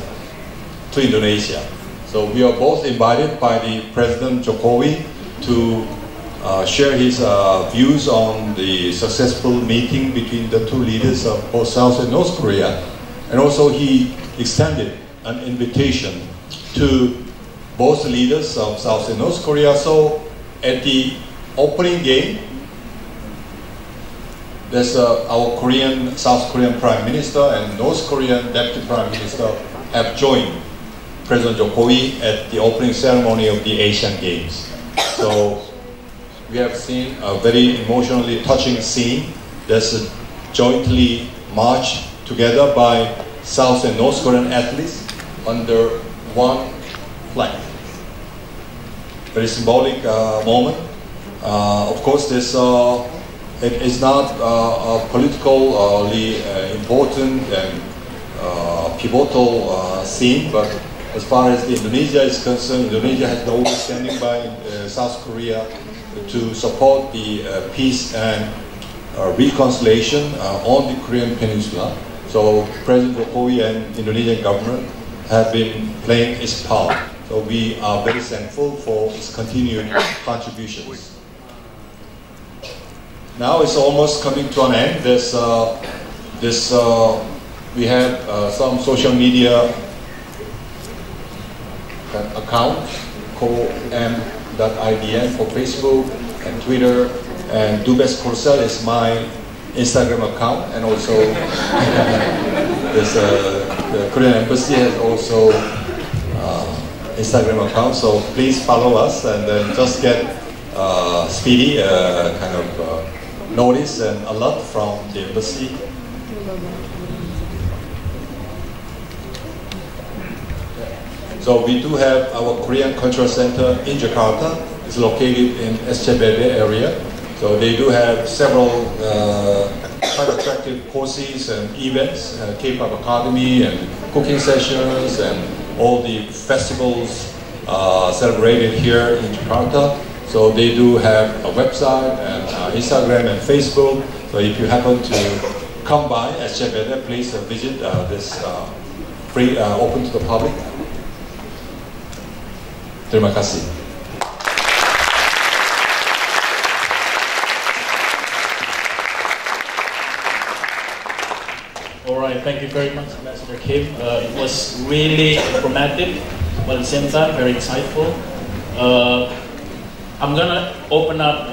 to Indonesia. So we are both invited by the President Jokowi to share his views on the successful meeting between the two leaders of both South and North Korea. And also he extended an invitation to both leaders of South and North Korea. So at the opening game, there's our South Korean Prime Minister and North Korean Deputy Prime Minister have joined President Jokowi at the opening ceremony of the Asian Games. So we have seen a very emotionally touching scene. There's a jointly march together by South and North Korean athletes under one flag. Very symbolic moment. Of course, this it is not a politically important and pivotal scene, but as far as Indonesia is concerned, Indonesia has always standing by South Korea to support the peace and reconciliation on the Korean Peninsula. So President Jokowi and Indonesian government have been playing its part. So we are very thankful for its continued contributions. Now it's almost coming to an end. We have some social media account, co-m.idn for Facebook and Twitter, and Dubes Corcel is my Instagram account, and also the Korean Embassy has also Instagram account, so please follow us and then just get speedy kind of notice and alert from the embassy. So we do have our Korean Cultural Center in Jakarta. It's located in SCBD area. So they do have several quite attractive courses and events, K-pop Academy and cooking sessions and all the festivals celebrated here in Jakarta. So they do have a website and Instagram and Facebook. So if you happen to come by SCBD, please visit this free, open to the public. Terima kasih. All right, thank you very much, Ambassador Kim. It was really informative, but at the same time, very insightful. I'm gonna open up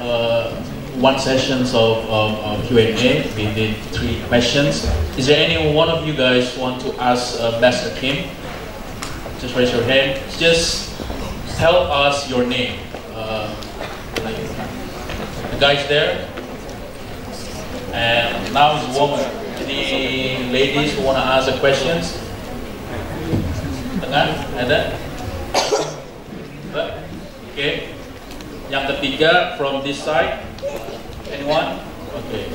one session of Q&A within 3 questions. Is there any one of you guys want to ask Ambassador Kim? Just raise your hand. Just tell us your name. Like the guys there. And now is woman. Any ladies who want to ask the questions? Tengah, ada? Okay. Yang ketiga from this side. Anyone? Okay.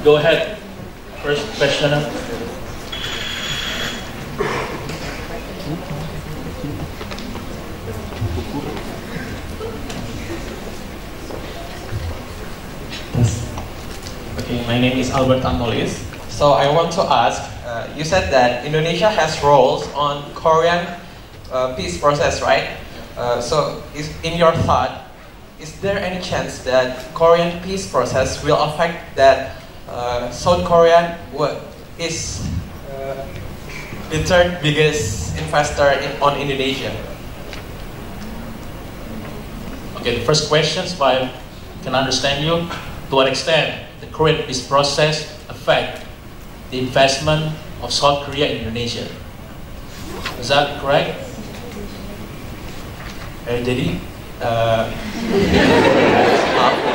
Go ahead. First questioner. Okay, my name is Albert Antolis. So I want to ask, you said that Indonesia has roles on Korean peace process, right? So in your thought, is there any chance that Korean peace process will affect that South Korea is the third biggest investor on Indonesia? Okay, the first question, if I can understand you, to what extent the Korean peace process affect the investment of South Korea in Indonesia. Is that correct? Jadi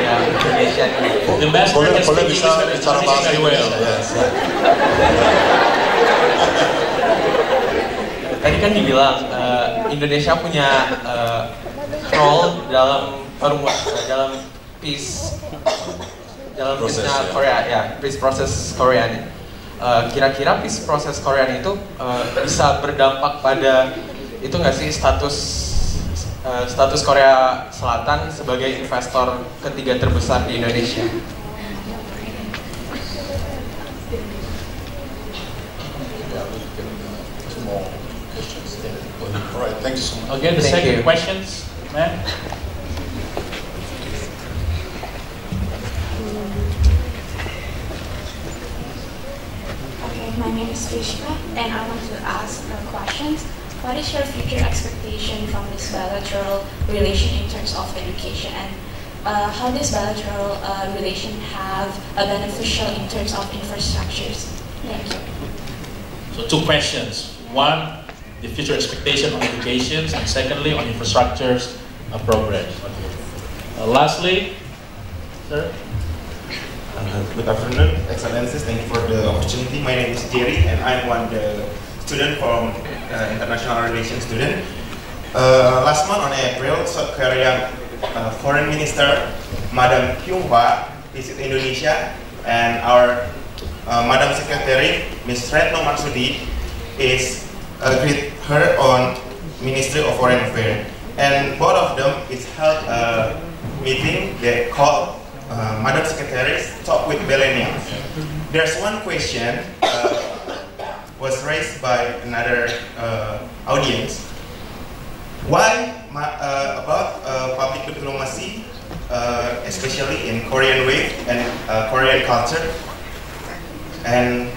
yang Indonesia the ambassador can speak English very well. Tadi kan dibilang Indonesia punya role dalam peace Korea, ya, peace process Korea ini. Kira-kira peace process Korea itu bisa berdampak pada itu nggak sih status Korea Selatan sebagai investor ketiga terbesar di Indonesia? Alright, thank you so much. Okay, the second questions, ma'am. Okay, my name is Vishka, and I want to ask questions. What is your future expectation from this bilateral relation in terms of education, and how this bilateral relation have a beneficial in terms of infrastructures? Thank you. So 2 questions. One, the future expectation on education, and secondly, on infrastructures programs. Lastly, sir. Good afternoon, Excellencies. Thank you for the opportunity. My name is Jerry, and I'm one of the student from international relations student. Last month on April, South Korea Foreign Minister Madam Kyung-hwa visited Indonesia, and our Madam Secretary Ms. Retno Marsudi is greet her on Ministry of Foreign Affairs, and both of them is held a meeting that called Madam Secretary Talk with Millennials. There's one question was raised by another audience. Why about public diplomacy, especially in Korean way and Korean culture? And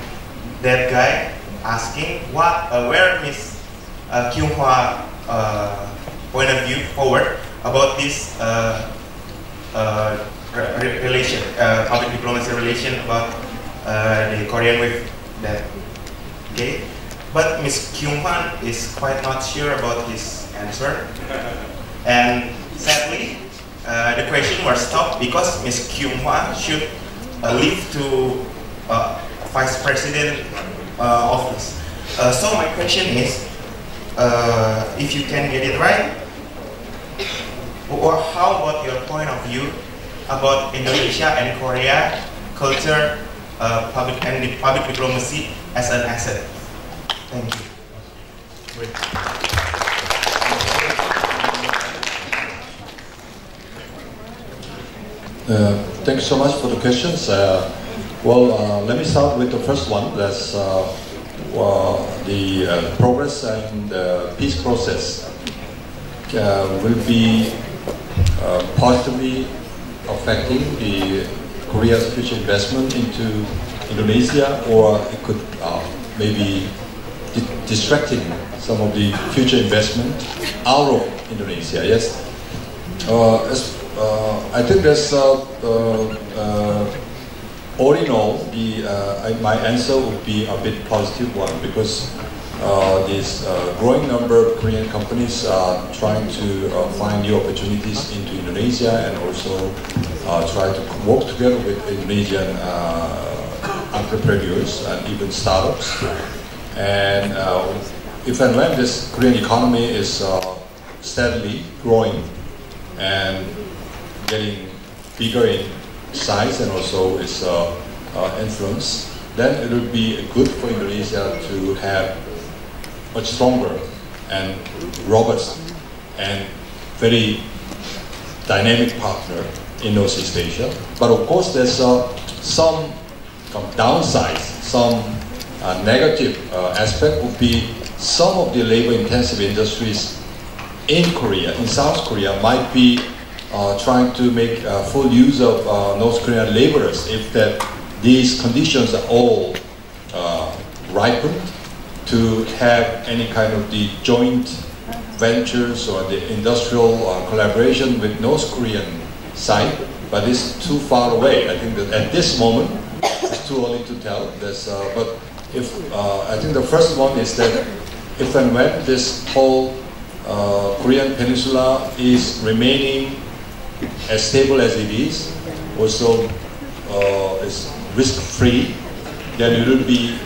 that guy asking where Ms. Kyung-hwa point of view forward about this relation, public diplomacy relation about the Korean wave that. Okay, but Ms. Kyung-hwa is quite not sure about his answer, and sadly, the question was stopped because Ms. Kyung-hwa should leave to Vice President office. So my question is, if you can get it right, or how about your point of view about Indonesia and Korea culture, public diplomacy as an asset? Thank you. Thank you so much for the questions. Let me start with the first one. That's the progress and the peace process will be positively affecting the Korea's future investment into Indonesia, or it could maybe distracting some of the future investment out of Indonesia. Yes, I think that's all in all, my answer would be a bit positive one, because this growing number of Korean companies are trying to find new opportunities into Indonesia, and also try to work together with Indonesian entrepreneurs and even startups. And if and when this Korean economy is steadily growing and getting bigger in size and also its influence, then it will be good for Indonesia to have much stronger and robust and very dynamic partner in Northeast Asia. But of course, there's some downsides, some negative aspect would be some of the labor-intensive industries in Korea, in South Korea, might be trying to make full use of North Korean laborers if these conditions are all ripened to have any kind of the joint ventures or the industrial collaboration with North Korean side, but it's too far away. I think that at this moment, it's too early to tell. But if I think the first one is that if and when this whole Korean Peninsula is remaining as stable as it is, also is risk-free, then it will be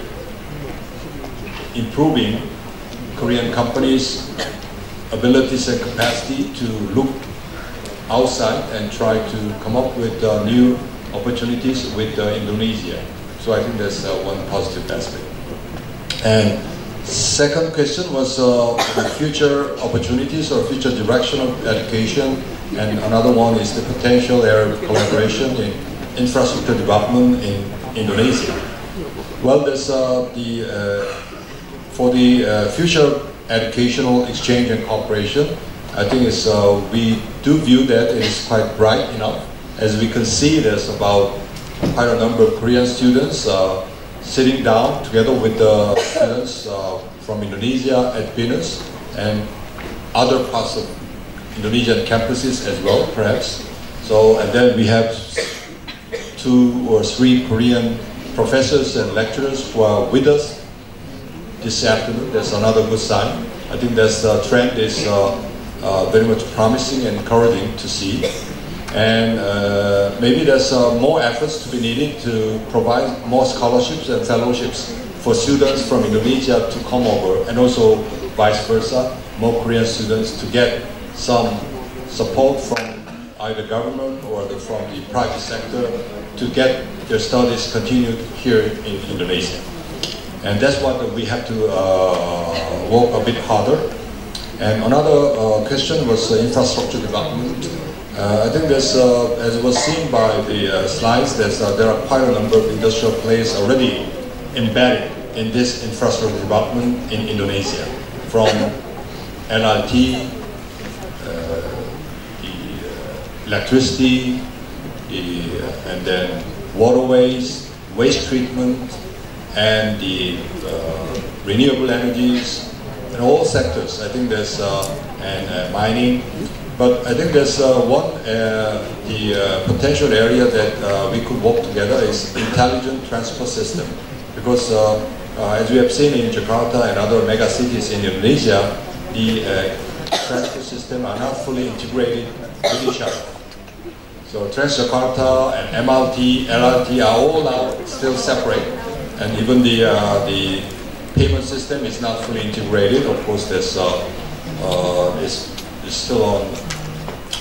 improving Korean companies' abilities and capacity to look outside and try to come up with new opportunities with Indonesia. So I think that's one positive aspect. And second question was the future opportunities or future direction of education, and another one is the potential area of collaboration in infrastructure development in Indonesia. Well, there's for the future educational exchange and cooperation, I think we do view that it is quite bright enough. As we can see, there's about quite a number of Korean students sitting down together with the students from Indonesia at Binus and other parts of Indonesian campuses as well, perhaps. So, and then we have 2 or 3 Korean professors and lecturers who are with us this afternoon. That's another good sign. I think that trend is very much promising and encouraging to see. And maybe there's more efforts to be needed to provide more scholarships and fellowships for students from Indonesia to come over, and also vice versa, more Korean students to get some support from either government or from the private sector to get their studies continued here in Indonesia. And that's what we have to work a bit harder. And another question was infrastructure development. I think there's, as was seen by the slides, there are quite a number of industrial players already embedded in this infrastructure development in Indonesia, from LRT, the electricity, and then waterways, waste treatment, and the renewable energies, in all sectors. I think there's and mining. But I think there's the potential area that we could work together is intelligent transport system, because as we have seen in Jakarta and other mega cities in Indonesia, the transport system are not fully integrated with each other. So Transjakarta and MRT, LRT are all now still separate, and even the payment system is not fully integrated. Of course, there's is still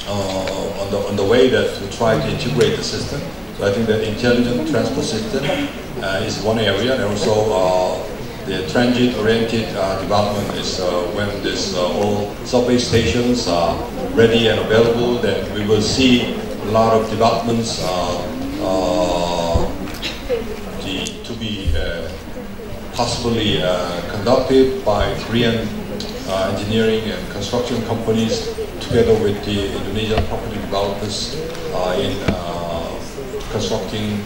on the way that to try to integrate the system. So I think that intelligent transport system is one area, and also the transit-oriented development is when this all subway stations are ready and available, then we will see a lot of developments to be possibly conducted by Korean engineering and construction companies together with the Indonesian property developers in constructing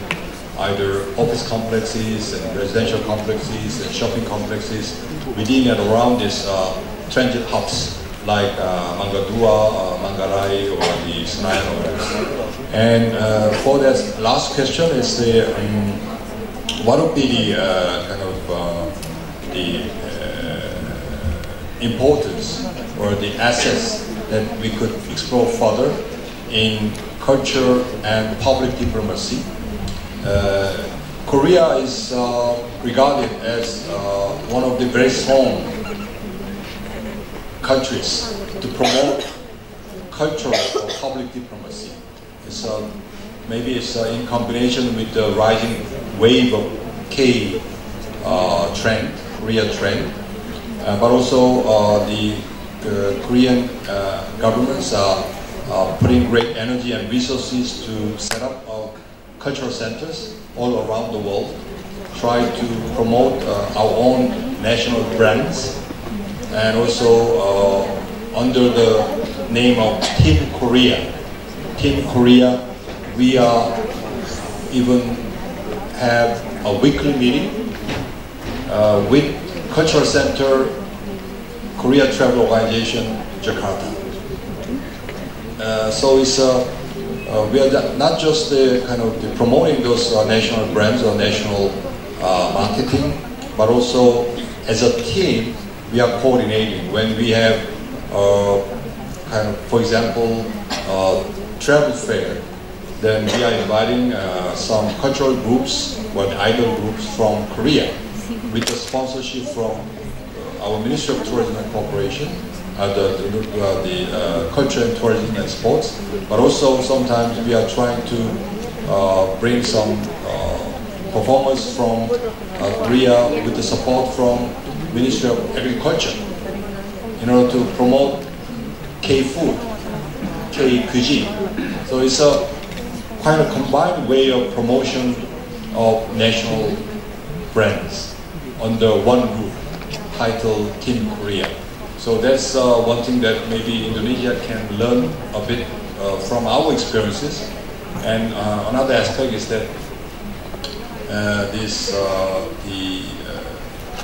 either office complexes and residential complexes and shopping complexes within and around these transit hubs like Mangga Dua, Manggarai, or the Senayan. And for that last question is what would be the kind of the importance or the assets that we could explore further in culture and public diplomacy. Korea is regarded as one of the very strong countries to promote cultural or public diplomacy. Maybe it's in combination with the rising wave of trend, Korea trend. But also the Korean governments are putting great energy and resources to set up cultural centers all around the world, try to promote our own national brands, and also under the name of Team Korea. Team Korea, we even have a weekly meeting with Cultural Center, Korea Travel Organization, Jakarta. So it's we are not just promoting those national brands or national marketing, but also as a team we are coordinating. When we have for example, travel fair, then we are inviting some cultural groups or idol groups from Korea with the sponsorship from our Ministry of Tourism and Corporation, the Culture and Tourism and Sports, but also sometimes we are trying to bring some performers from Korea with the support from Ministry of Agriculture in order to promote K-food, K-cuisine. So it's a kind of combined way of promotion of national brands under one group titled Team Korea. So that's one thing that maybe Indonesia can learn a bit from our experiences. And another aspect is that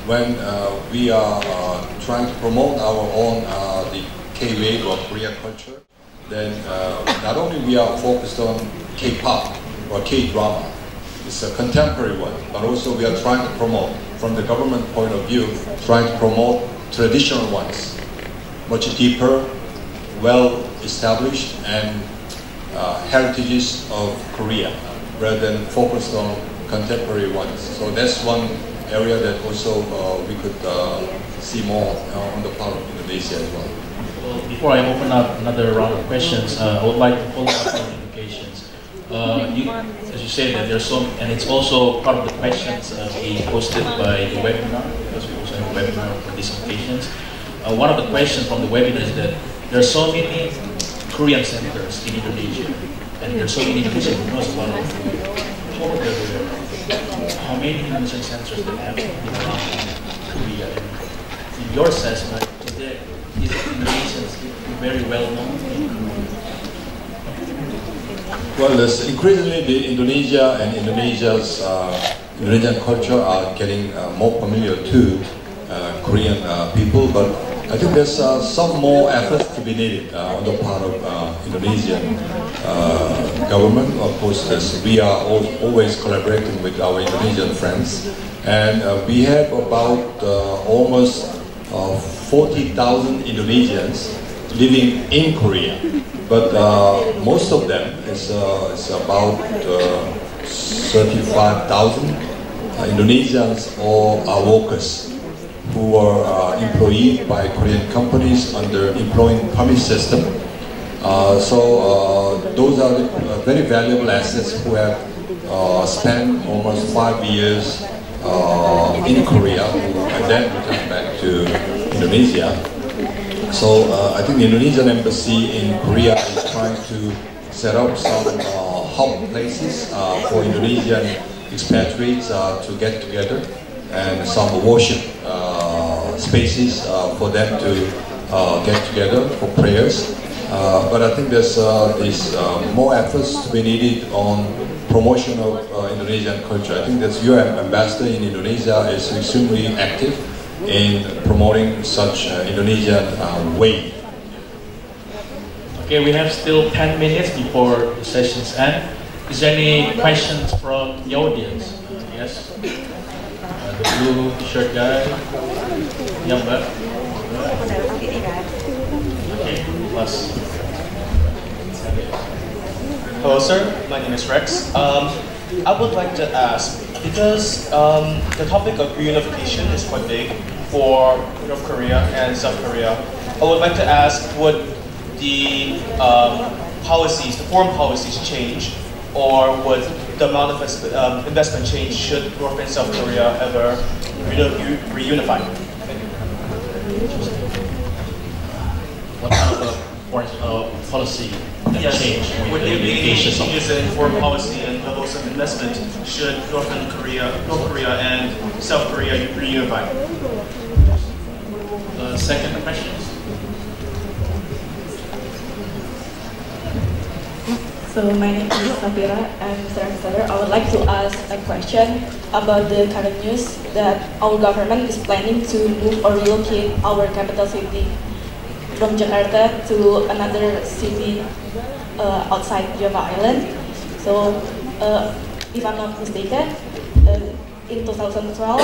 when we are trying to promote our own the K-wave or Korea culture, then not only we are focused on K-pop or K-drama, it's a contemporary one, but also we are trying to promote, from the government point of view, trying to promote traditional ones, much deeper, well established, and heritages of Korea, rather than focused on contemporary ones. So that's one area that also we could see more on the part of Indonesia as well. Well, before I open up another round of questions, I would like to follow up on educations. As you said, that there's some, and it's also part of the questions being posted by the webinar, because we also have a webinar for these occasions. One of the questions from the webinar is that there are so many Korean centers in Indonesia, and there are so many Indonesian knows a lot of how many Indonesian centers that have been around Korea? And in your assessment, is Indonesians very well known in Korea? Well, increasingly the Indonesia and Indonesia's Indonesian culture are getting more familiar to Korean people, but I think there's some more efforts to be needed on the part of Indonesian government. Of course, we are always collaborating with our Indonesian friends, and we have about almost 40,000 Indonesians living in Korea, but most of them is about 35,000 Indonesians or are workers who are employed by Korean companies under employing permit system. So those are the very valuable assets who have spent almost 5 years in Korea and then returned back to Indonesia. So I think the Indonesian embassy in Korea is trying to set up some hub places for Indonesian expatriates to get together, and some worship spaces for them to get together for prayers. But I think there's more efforts to be needed on promotion of Indonesian culture. I think that your ambassador in Indonesia is extremely active in promoting such Indonesian way. Okay, we have still 10 minutes before the sessions end. Is there any questions from the audience? Yes? The blue shirt guy. Young man. Okay, plus. Hello sir, my name is Rex. I would like to ask, because the topic of reunification is quite big for North Korea and South Korea, I would like to ask, would the policies, the foreign policies change, or would the amount of investment change should North and South Korea ever reunify? What kind of foreign policy change? Would there be any changes in foreign policy and levels of investment should North Korea and South Korea reunify? Second question. So my name is Safira, I'm Mr. Ambassador. I would like to ask a question about the current news that our government is planning to move or relocate our capital city from Jakarta to another city outside Java Island. So, if I'm not mistaken, in 2012,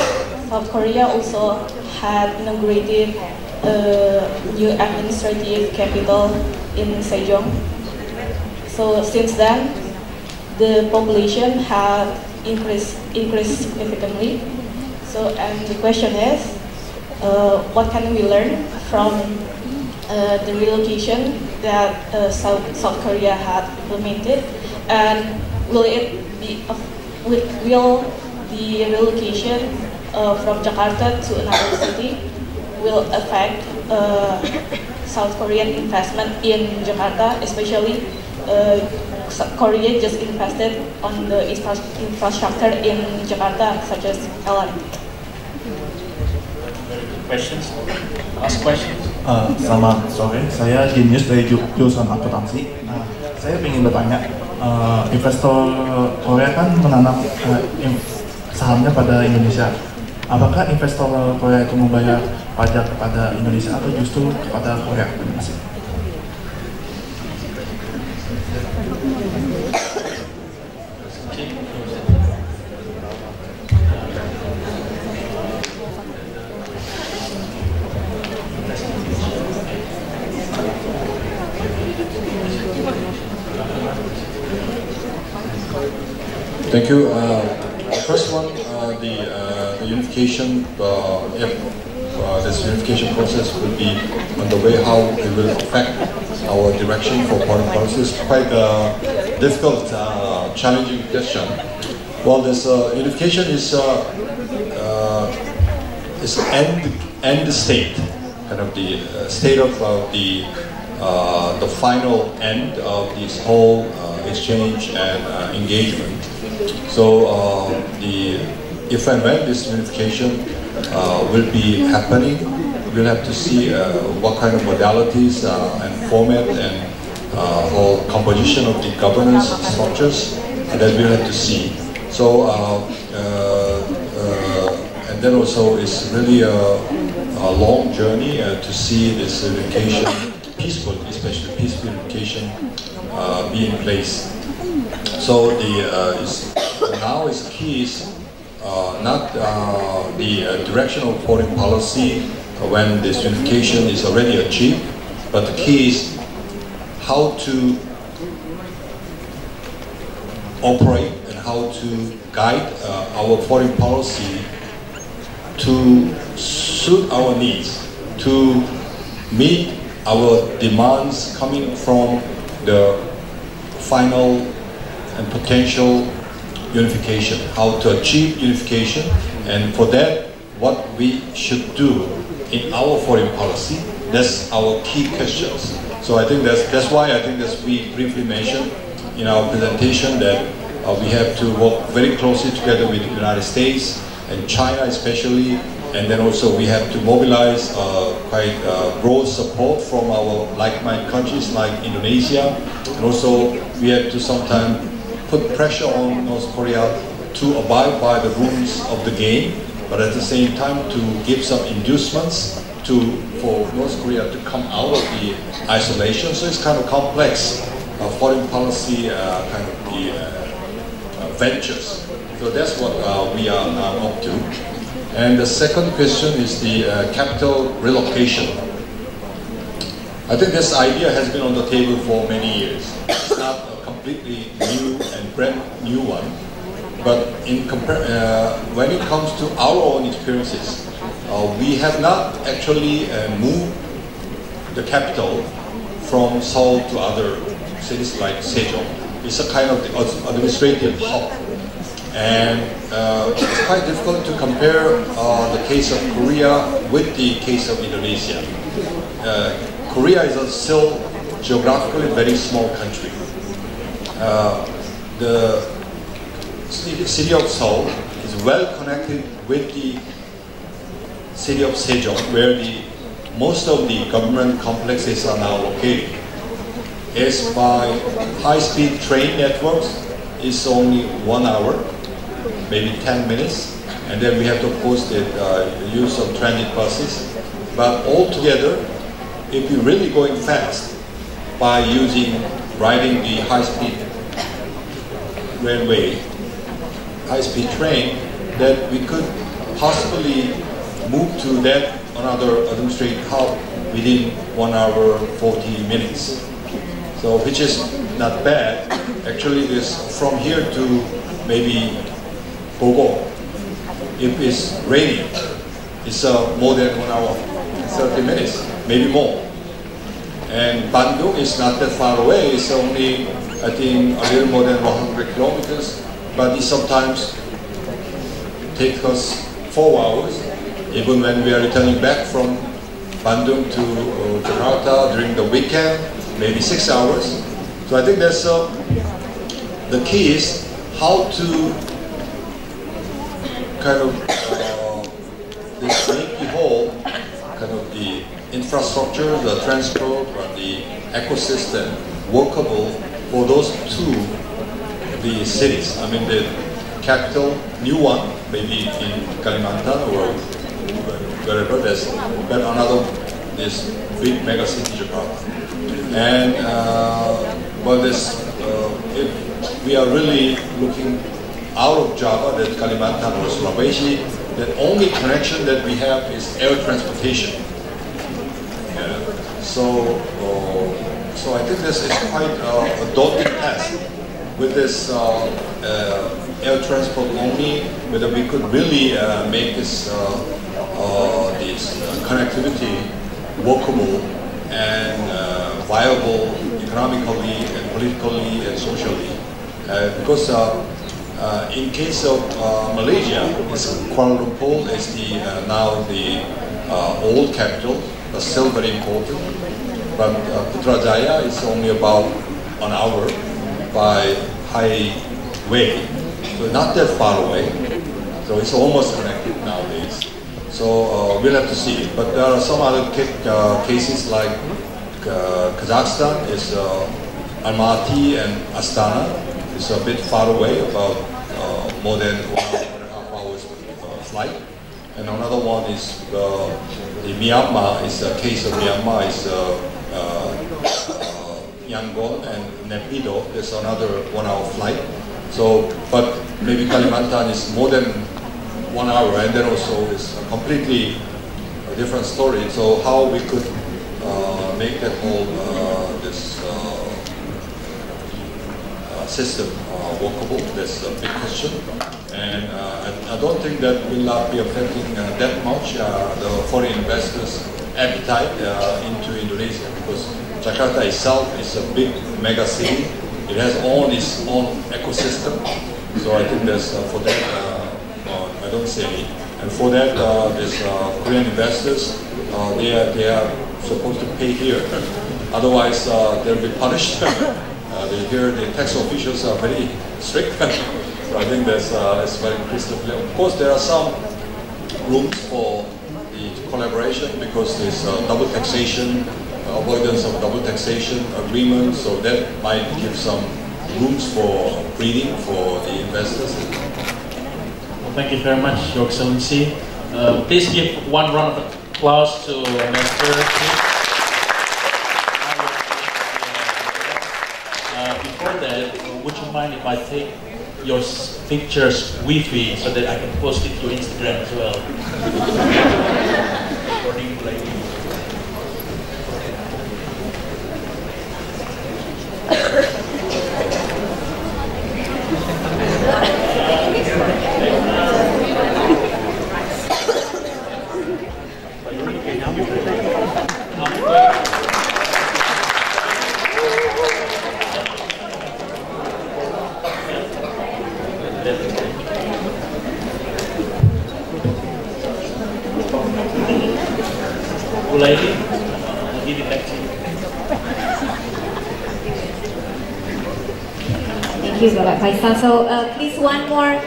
South Korea also had inaugurated a new administrative capital in Sejong. So since then, the population has increased significantly. So, and the question is, what can we learn from the relocation that South Korea had implemented, and will the relocation from Jakarta to another city will affect South Korean investment in Jakarta, especially South Korea just invested on the infrastructure in Jakarta, such as LRT. Questions? Ask questions? Selamat sore, saya Binus dari jurusan akuntansi. Saya ingin bertanya, investor Korea kan menanam sahamnya pada Indonesia. Apakah investor Korea itu membayar pajak kepada Indonesia atau justru kepada Korea? Terima kasih. Thank you. First one, the unification, if this unification process will be on the way, how it will affect our direction for foreign policy is quite a difficult, challenging question. Well, this unification is end state, kind of the state of the final end of this whole exchange and engagement. So if and when this unification will be happening, we'll have to see what kind of modalities and format and whole composition of the governance structures, and then we'll have to see. So and then also it's really a long journey to see this unification peaceful, especially peaceful unification be in place. So now is key is not the direction of foreign policy when this unification is already achieved, but the key is how to operate and how to guide our foreign policy to suit our needs, to meet our demands coming from the final and potential unification, how to achieve unification, and for that, what we should do in our foreign policy. That's our key questions. So I think that's why I think that we briefly mentioned in our presentation that we have to work very closely together with the United States and China especially, and then also we have to mobilize quite broad support from our like-minded countries like Indonesia, and also we have to sometimes put pressure on North Korea to abide by the rules of the game, but at the same time to give some inducements for North Korea to come out of the isolation. So it's kind of complex foreign policy kind of the ventures. So that's what we are now up to. And the second question is the capital relocation. I think this idea has been on the table for many years. It's not a completely new and brand new one, but when it comes to our own experiences, we have not actually moved the capital from Seoul to other cities like Sejong. It's a kind of administrative hub. And it's quite difficult to compare the case of Korea with the case of Indonesia. Korea is still geographically a very small country. The city of Seoul is well connected with the city of Sejong, where most of the government complexes are now located. As by high-speed train networks, it's only 1 hour, maybe 10 minutes, and then we have to post the use of transit buses. But altogether, if you're really going fast by using riding the high-speed railway, high-speed train, that we could possibly move to that another administrative hub within 1 hour 40 minutes. So which is not bad. Actually, this from here to maybe Bogor. If it's raining, it's more than 1 hour 30 minutes, maybe more. And Bandung is not that far away. It's only, I think, a little more than 100 kilometers, but it sometimes takes us 4 hours, even when we are returning back from Bandung to Jakarta during the weekend, maybe 6 hours. So I think that's the key is how to kind of make the whole kind of the infrastructure, the transport, or the ecosystem workable for those two the cities. I mean the capital, new one, maybe in Kalimantan or wherever there's but another this big mega city Jakarta. And but this if we are really looking out of Java, that Kalimantan or Sulawesi, the only connection that we have is air transportation. So I think this is quite a daunting task with this air transport only, whether we could really make this connectivity workable and viable economically and politically and socially. Because in case of Malaysia, Kuala Lumpur is now the old capital, but still very important. But Putrajaya is only about an hour by highway, so not that far away. So it's almost connected nowadays. So we'll have to see. But there are some other cases like Kazakhstan is Almaty and Astana. It's a bit far away, about more than 1.5 hours flight. And another one is the Myanmar. Is a case of Myanmar is Yangon and Naypyidaw. There's another 1 hour flight. So, but maybe Kalimantan is more than 1 hour, and then also is a completely different story. So how we could make that whole system workable, that's a big question. And I don't think that will not be affecting that much the foreign investors' appetite into Indonesia, because Jakarta itself is a big mega city. It has its own ecosystem. So I think that's for that, I don't see any. And for that, these Korean investors, they are supposed to pay here. Otherwise, they'll be punished. Here, the tax officials are very strict. So I think that's it's very crystal clear. Of course, there are some rooms for the collaboration because there's double taxation, avoidance of double taxation agreement. So that might give some rooms for breathing for the investors. Well, thank you very much, Your Excellency. Please give one round of applause to Ambassador. Before that, would you mind if I take your pictures with me so that I can post it to Instagram as well? Thank you, Bapak Faisal. So please one more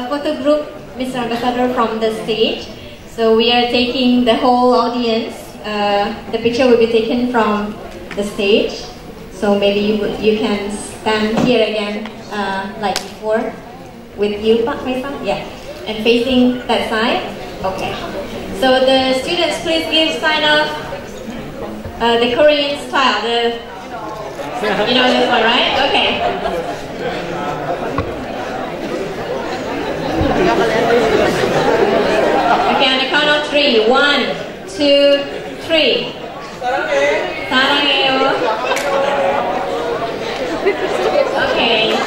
photo group, Mr. Ambassador, from the stage. So we are taking the whole audience. The picture will be taken from the stage. So maybe you can stand here again like before with you, Pak Faisal. Yeah, and facing that side. Okay. So the students, please give sign of the Korean style, the You know this one, right? Okay. Okay, on the count of 3. 1, 2, 3. 사랑해요. Okay.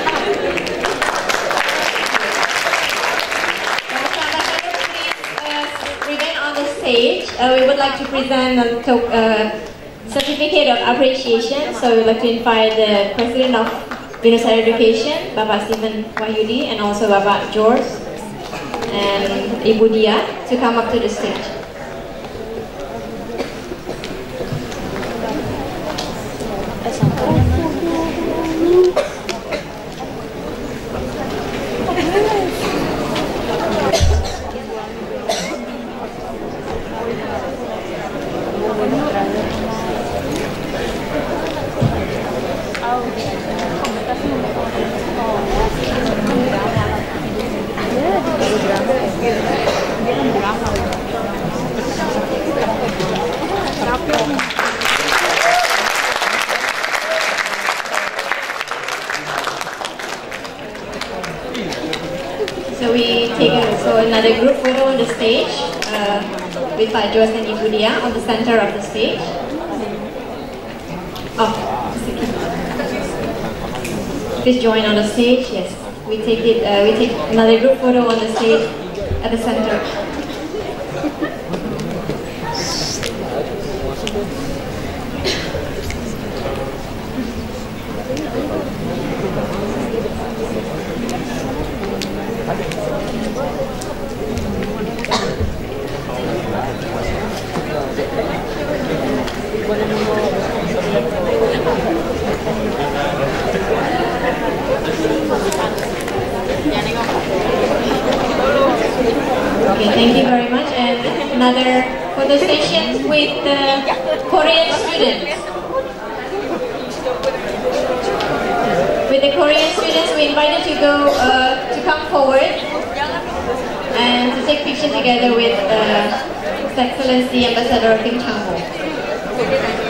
Remain on the stage. We would like to present a certificate of appreciation. So we would like to invite the President of Binus Higher Education, Bapak Stephen Wahyudi, and also Bapak George and Ibu Dia to come up to the stage. So we take another group photo on the stage with Pak Jos and Ibu Dia on the center of the stage. Oh, please join on the stage. Yes, we take another group photo on the stage at the center. Okay, thank you very much. And another photo session with the Korean students. With the Korean students, we invite you to go to come forward and to take pictures together with His Excellency Ambassador Kim Chang-BEOM.